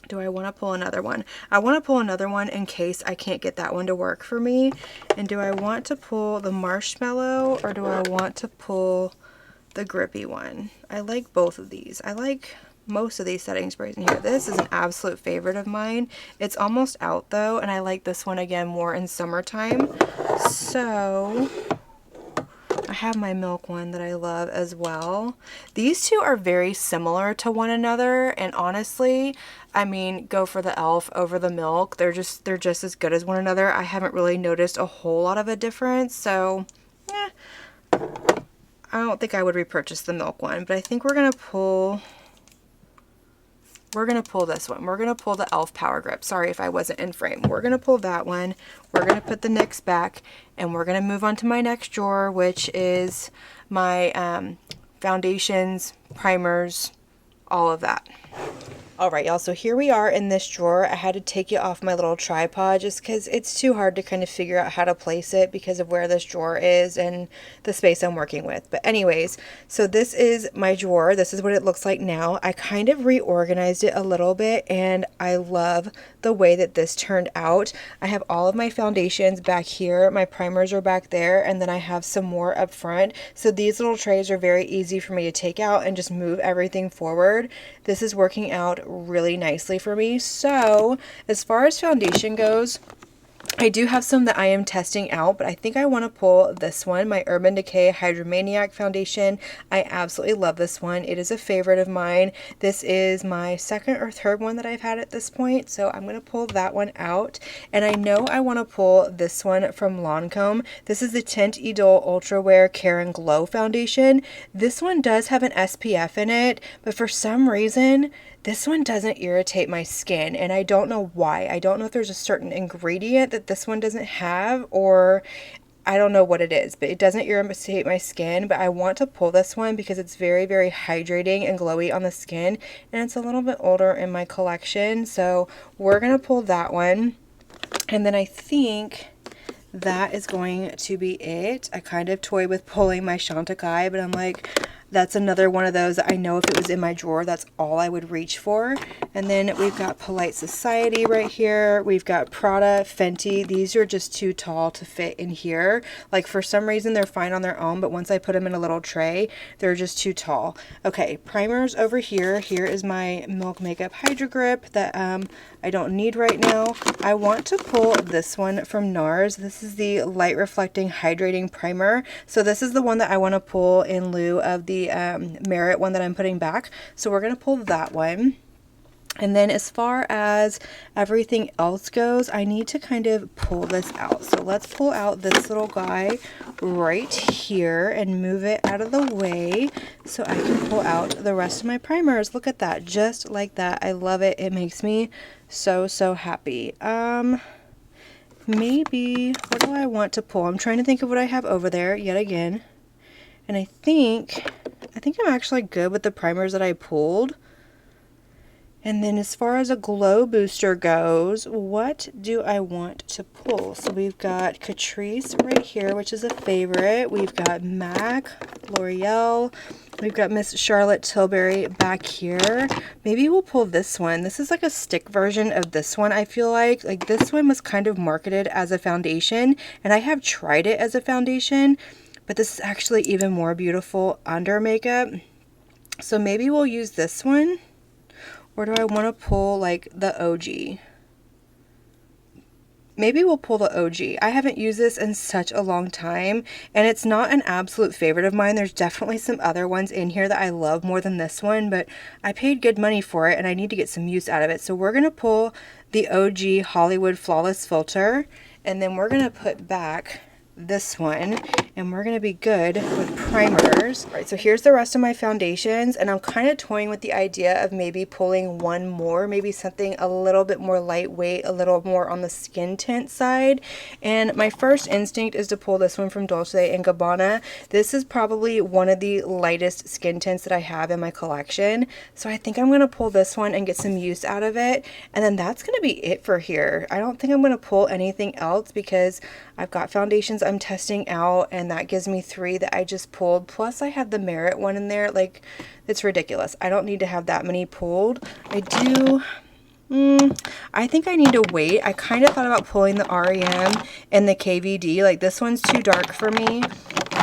Do I want to pull another one? I want to pull another one in case I can't get that one to work for me. And do I want to pull the marshmallow, or do I want to pull the grippy one? I like both of these. I like most of these setting sprays in here. This is an absolute favorite of mine. It's almost out though, and I like this one again more in summertime. So I have my milk one that I love as well. These 2 are very similar to one another, and honestly, I mean, go for the e.l.f. over the milk. They're just as good as one another. I haven't really noticed a whole lot of a difference, so I don't think I would repurchase the milk one, but I think we're gonna pull this one. We're gonna pull the e.l.f. Power Grip. Sorry if I wasn't in frame. We're gonna pull that one. We're gonna put the NYX back, and we're gonna move on to my next drawer, which is my foundations, primers, all of that. All right, y'all, so here we are in this drawer. I had to take it off my little tripod just because it's too hard to kind of figure out how to place it because of where this drawer is and the space I'm working with. But anyways, so this is my drawer. This is what it looks like now. I kind of reorganized it a little bit, and I love the way that this turned out. I have all of my foundations back here. My primers are back there, and then I have some more up front. So these little trays are very easy for me to take out and just move everything forward. This is working out really nicely for me. So as far as foundation goes, I do have some that I am testing out, but I think I want to pull this one, my Urban Decay Hydromaniac foundation. I absolutely love this one. It is a favorite of mine. This is my second or third one that I've had at this point, so I'm going to pull that one out. And I know I want to pull this one from Lancome. This is the Tint Idole Ultra Wear Care and Glow foundation. This one does have an SPF in it, but for some reason this one doesn't irritate my skin, and I don't know why. I don't know if there's a certain ingredient that this one doesn't have, or I don't know what it is, but it doesn't irritate my skin. But I want to pull this one because it's very, very hydrating and glowy on the skin, and it's a little bit older in my collection. So we're going to pull that one, and then I think that is going to be it. I kind of toy with pulling my Chantecaille, but I'm like, That's another one of those that I know if it was in my drawer, that's all I would reach for. And then we've got Polite Society right here. We've got Prada, Fenty. These are just too tall to fit in here. Like for some reason they're fine on their own, but once I put them in a little tray, they're just too tall. Okay, primers over here. Here is my Milk Makeup Hydro Grip that I don't need right now. I want to pull this one from NARS. This is the Light Reflecting Hydrating Primer. So this is the one that I want to pull in lieu of the Merit one that I'm putting back. So we're going to pull that one. And then as far as everything else goes, I need to kind of pull this out. So let's pull out this little guy right here and move it out of the way so I can pull out the rest of my primers. Look at that, just like that. I love it. It makes me so, so happy. Maybe, what do I want to pull? I'm trying to think of what I have over there yet again. And I think I'm actually good with the primers that I pulled. And then as far as a glow booster goes, what do I want to pull? So we've got Catrice right here, which is a favorite. We've got MAC, L'Oreal. We've got Miss Charlotte Tilbury back here. Maybe we'll pull this one. This is like a stick version of this one, I feel like. Like this one was kind of marketed as a foundation, and I have tried it as a foundation, but this is actually even more beautiful under makeup. So maybe we'll use this one. Or do I want to pull like the OG? Maybe we'll pull the OG. I haven't used this in such a long time, and it's not an absolute favorite of mine. There's definitely some other ones in here that I love more than this one, but I paid good money for it and I need to get some use out of it. So we're going to pull the OG Hollywood Flawless Filter, and then we're going to put back this one, and we're going to be good with primers. All right, so here's the rest of my foundations, and I'm kind of toying with the idea of maybe pulling one more, maybe something a little bit more lightweight, a little more on the skin tint side. And my first instinct is to pull this one from Dolce & Gabbana. This is probably one of the lightest skin tints that I have in my collection, so I think I'm going to pull this one and get some use out of it, and then that's going to be it for here. I don't think I'm going to pull anything else because I've got foundations I'm testing out, and that gives me 3 that I just pulled, plus I have the Merit one in there. Like, it's ridiculous. I don't need to have that many pulled. I do. I think I need to wait. I kind of thought about pulling the REM and the KVD. Like, this one's too dark for me.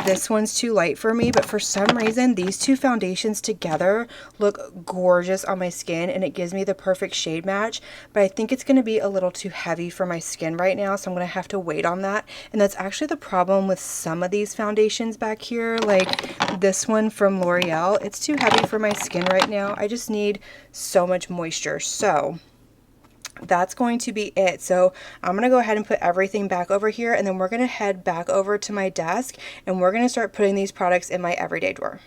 This one's too light for me, but for some reason these two foundations together look gorgeous on my skin, and it gives me the perfect shade match. But I think it's going to be a little too heavy for my skin right now, so I'm going to have to wait on that. And that's actually the problem with some of these foundations back here, like this one from L'Oreal. It's too heavy for my skin right now. I just need so much moisture. So that's going to be it. So I'm going to go ahead and put everything back over here, and then we're going to head back over to my desk, and we're going to start putting these products in my everyday drawer.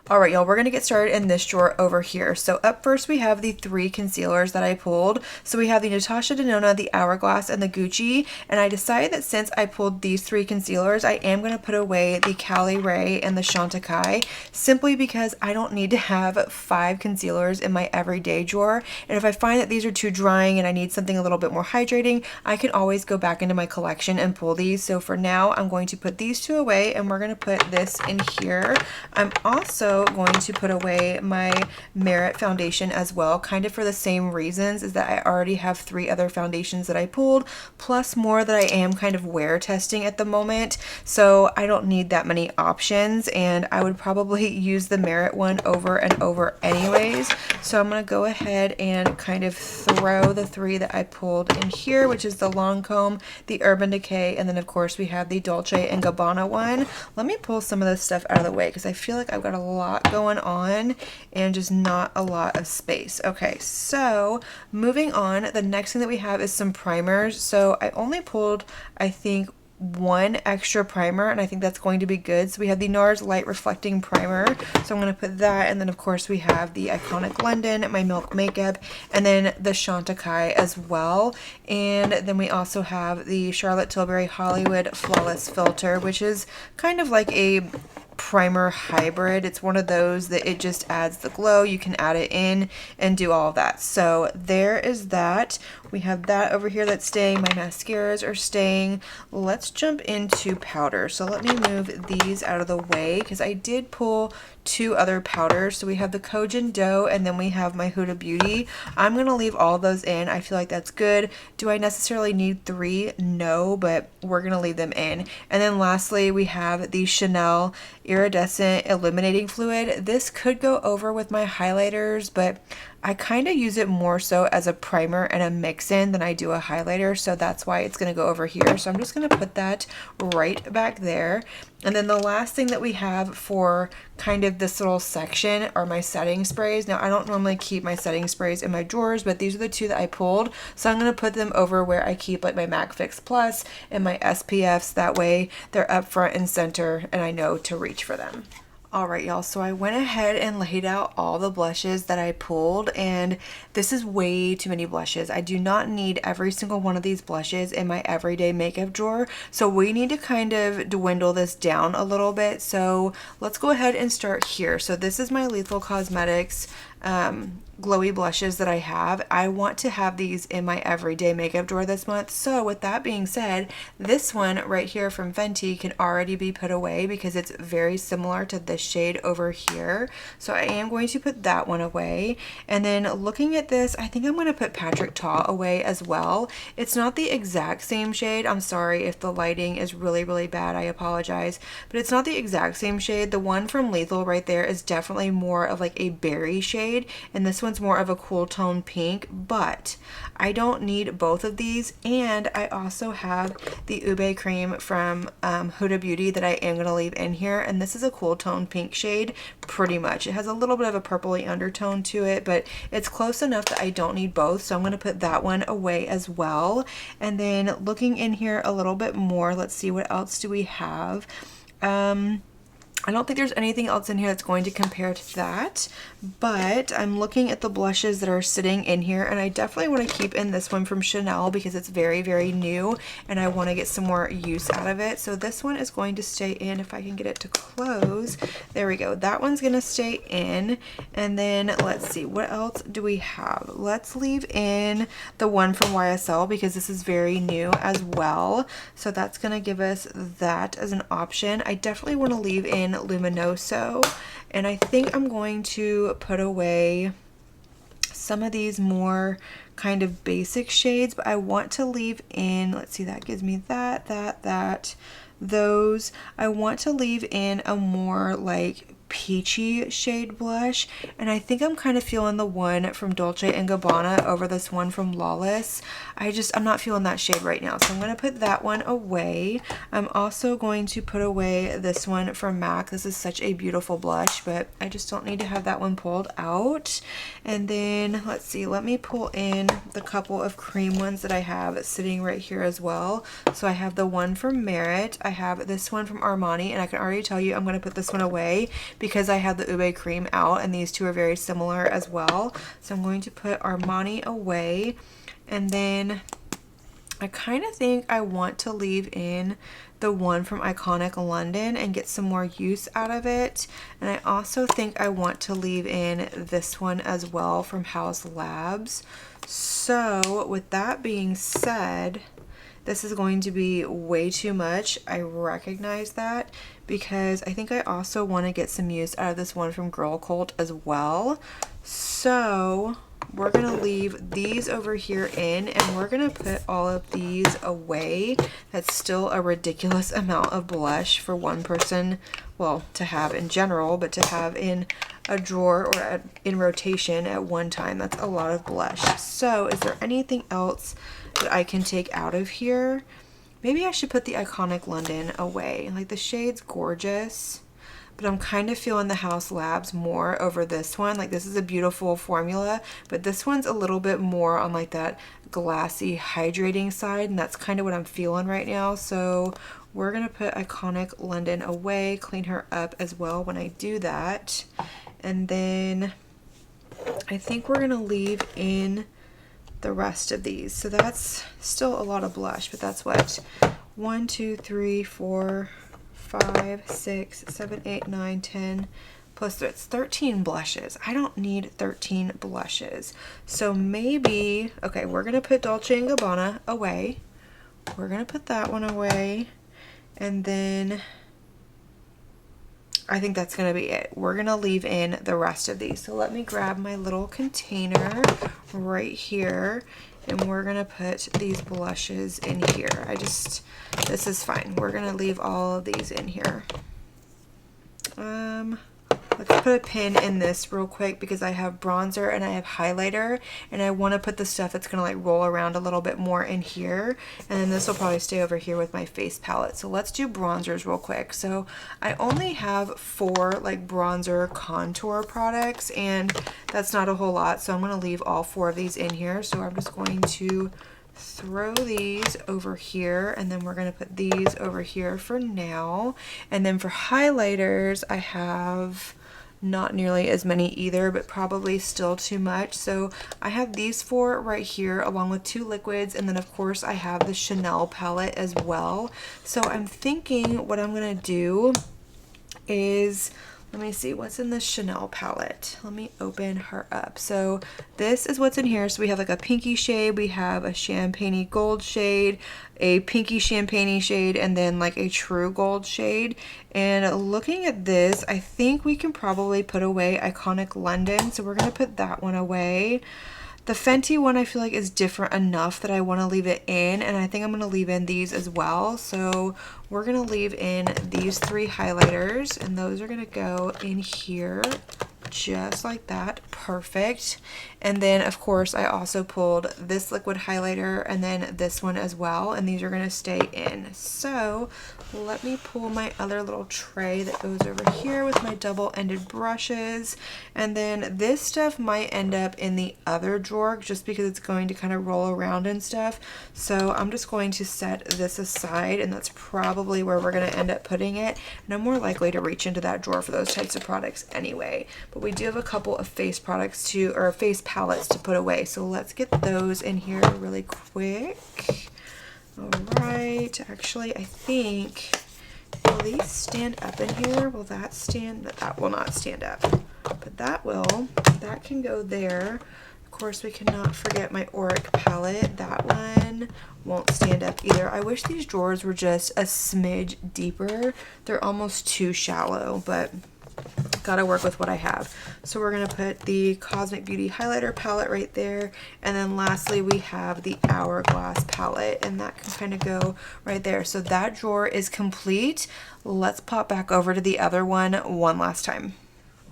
All right, y'all, we're going to get started in this drawer over here. So up first, we have the 3 concealers that I pulled. So we have the Natasha Denona, the Hourglass, and the Gucci. And I decided that since I pulled these 3 concealers, I am going to put away the Cali Ray and the Chantecaille, simply because I don't need to have 5 concealers in my everyday drawer. And if I find that these are too drying and I need something a little bit more hydrating, I can always go back into my collection and pull these. So for now, I'm going to put these 2 away, and we're going to put this in here. I'm also going to put away my Merit foundation as well, kind of for the same reasons, is that I already have 3 other foundations that I pulled, plus more that I am kind of wear testing at the moment, so I don't need that many options, and I would probably use the Merit one over and over anyways. So I'm going to go ahead and kind of throw the 3 that I pulled in here, which is the Lancome, the Urban Decay, and then of course we have the Dolce & Gabbana one. Let me pull some of this stuff out of the way because I feel like I've got a lot going on and just not a lot of space. Okay, so moving on, the next thing that we have is some primers. So I only pulled, I think, 1 extra primer, and I think that's going to be good. So we have the NARS Light Reflecting Primer, so I'm going to put that, and then of course we have the Iconic London, my Milk Makeup, and then the Chantecaille as well. And then we also have the Charlotte Tilbury Hollywood Flawless Filter, which is kind of like a primer hybrid. It's one of those that it just adds the glow. You can add it in and do all of that. So there is that. We have that over here that's staying. My mascaras are staying. Let's jump into powder. So let me move these out of the way because I did pull 2 other powders. So we have the Kojin Dough and then we have my Huda Beauty. I'm going to leave all those in. I feel like that's good. Do I necessarily need 3? No, but we're going to leave them in. And then lastly, we have the Chanel Iridescent Illuminating Fluid. This could go over with my highlighters, but I kind of use it more so as a primer and a mix-in than I do a highlighter, so that's why it's going to go over here. So I'm just going to put that right back there. And then the last thing that we have for kind of this little section are my setting sprays. Now, I don't normally keep my setting sprays in my drawers, but these are the 2 that I pulled. So I'm going to put them over where I keep like my MAC Fix Plus and my SPFs. That way they're up front and center and I know to reach for them. Alright y'all, so I went ahead and laid out all the blushes that I pulled, and this is way too many blushes. I do not need every single one of these blushes in my everyday makeup drawer, so we need to kind of dwindle this down a little bit. So let's go ahead and start here. So this is my Lethal Cosmetics glowy blushes that I have. I want to have these in my everyday makeup drawer this month. So with that being said, this one right here from Fenty can already be put away because it's very similar to this shade over here. So I am going to put that one away. And then looking at this, I think I'm going to put Patrick Ta away as well. It's not the exact same shade. I'm sorry if the lighting is really, really bad. I apologize. But it's not the exact same shade. The one from Lethal right there is definitely more of like a berry shade, and this one's more of a cool tone pink, but I don't need both of these. And I also have the Ube cream from Huda Beauty that I am going to leave in here, and this is a cool tone pink shade pretty much. It has a little bit of a purpley undertone to it, but it's close enough that I don't need both, so I'm going to put that one away as well. And then looking in here a little bit more, let's see, what else do we have? I don't think there's anything else in here that's going to compare to that, but I'm looking at the blushes that are sitting in here, and I definitely want to keep in this one from Chanel because it's very, very new and I want to get some more use out of it. So this one is going to stay in if I can get it to close. There we go. That one's going to stay in. And then let's see, what else do we have? Let's leave in the one from YSL because this is very new as well. So that's going to give us that as an option. I definitely want to leave in Luminoso, and I think I'm going to put away some of these more kind of basic shades, but I want to leave in, let's see, that gives me those. I want to leave in a more like peachy shade blush, and I think I'm kind of feeling the one from Dolce & Gabbana over this one from Lawless. I'm not feeling that shade right now, so I'm going to put that one away. I'm also going to put away this one from MAC. This is such a beautiful blush, but I just don't need to have that one pulled out. And then let's see, let me pull in the couple of cream ones that I have sitting right here as well. So I have the one from Merit, I have this one from Armani, and I can already tell you I'm going to put this one away because I have the Ube cream out, and these two are very similar as well. So I'm going to put Armani away, and then I kind of think I want to leave in the one from Iconic London and get some more use out of it. And I also think I want to leave in this one as well from House Labs. So with that being said, this is going to be way too much. I recognize that because I think I also want to get some use out of this one from Girl Cult as well. So we're going to leave these over here in, and we're going to put all of these away. That's still a ridiculous amount of blush for one person, well, to have in general, but to have in a drawer or in rotation at one time. That's a lot of blush. So is there anything else that I can take out of here? Maybe I should put the Iconic London away. Like, the shade's gorgeous, but I'm kind of feeling the House Labs more over this one. Like, this is a beautiful formula, but this one's a little bit more on like that glassy hydrating side, and that's kind of what I'm feeling right now. So we're gonna put Iconic London away, clean her up as well when I do that. And then I think we're gonna leave in the rest of these. So that's still a lot of blush, but that's what, 1, 2, 3, 4, 5, 6, 7, 8, 9, 10, plus it's 13 blushes. I don't need 13 blushes. So maybe, okay, we're gonna put Dolce & Gabbana away. We're gonna put that one away. And then I think that's gonna be it. We're gonna leave in the rest of these. So let me grab my little container right here, and we're gonna put these blushes in here. This is fine. We're gonna leave all of these in here. Let's put a pin in this real quick because I have bronzer and I have highlighter, and I want to put the stuff that's gonna like roll around a little bit more in here, and then this will probably stay over here with my face palette. So let's do bronzers real quick. So I only have 4 like bronzer contour products, and that's not a whole lot, so I'm gonna leave all 4 of these in here. So I'm just going to throw these over here, and then we're going to put these over here for now. And then for highlighters, I have not nearly as many either, but probably still too much. So I have these 4 right here along with 2 liquids, and then of course I have the Chanel palette as well. So I'm thinking what I'm going to do is, let me see what's in the Chanel palette. Let me open her up. So this is what's in here. So we have like a pinky shade, we have a champagne gold shade, a pinky champagne shade, and then like a true gold shade. And looking at this, I think we can probably put away Iconic London. So we're gonna put that one away. The Fenty one I feel like is different enough that I want to leave it in, and I think I'm going to leave in these as well. So we're going to leave in these 3 highlighters, and those are going to go in here just like that. Perfect. And then of course I also pulled this liquid highlighter and then this one as well, and these are going to stay in. So let me pull my other little tray that goes over here with my double-ended brushes, and then this stuff might end up in the other drawer just because it's going to kind of roll around and stuff. So I'm just going to set this aside, and that's probably where we're going to end up putting it, and I'm more likely to reach into that drawer for those types of products anyway. But we do have a couple of face products to, or face palettes to put away, so let's get those in here really quick. All right, actually I think, will these stand up in here? Will that stand? That will not stand up, but that will. That can go there. Of course, we cannot forget my Auric palette. That one won't stand up either. I wish these drawers were just a smidge deeper. They're almost too shallow, but gotta work with what I have. So we're gonna put the Cosmic Beauty highlighter palette right there, and then lastly we have the Hourglass palette, and that can kind of go right there. So that drawer is complete. Let's pop back over to the other one last time.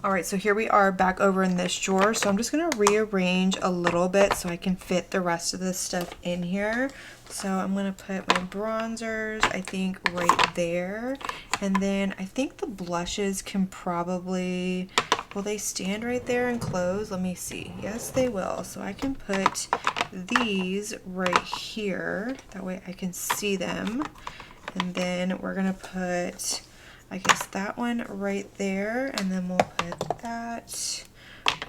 All right, so here we are back over in this drawer. So I'm just gonna rearrange a little bit so I can fit the rest of this stuff in here. So I'm gonna put my bronzers, I think, right there. And then I think the blushes can probably, will they stand right there and close? Let me see. Yes, they will. So I can put these right here. That way I can see them. And then we're gonna put, I guess, that one right there, and then we'll put that,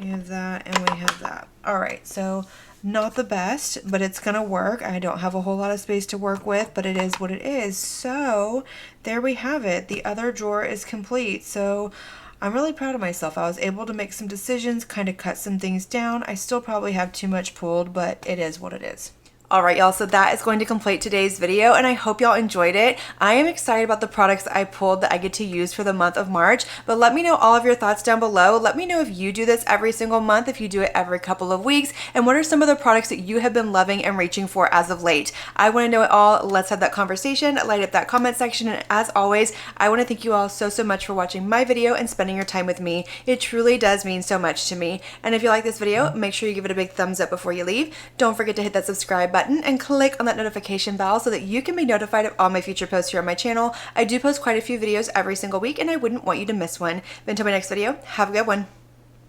we have that, and we have that. All right, so not the best, but it's gonna work. I don't have a whole lot of space to work with, but it is what it is. So there we have it. The other drawer is complete. So I'm really proud of myself. I was able to make some decisions, kind of cut some things down. I still probably have too much pulled, but it is what it is. All right, y'all, so that is going to complete today's video, and I hope y'all enjoyed it. I am excited about the products that I pulled that I get to use for the month of March, but let me know all of your thoughts down below. Let me know if you do this every single month, if you do it every couple of weeks, and what are some of the products that you have been loving and reaching for as of late. I want to know it all. Let's have that conversation, light up that comment section, and as always, I want to thank you all so much for watching my video and spending your time with me. It truly does mean so much to me, and if you like this video, make sure you give it a big thumbs up before you leave. Don't forget to hit that subscribe button and click on that notification bell so that you can be notified of all my future posts here on my channel. I do post quite a few videos every single week, and I wouldn't want you to miss one. But until my next video, have a good one.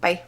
Bye.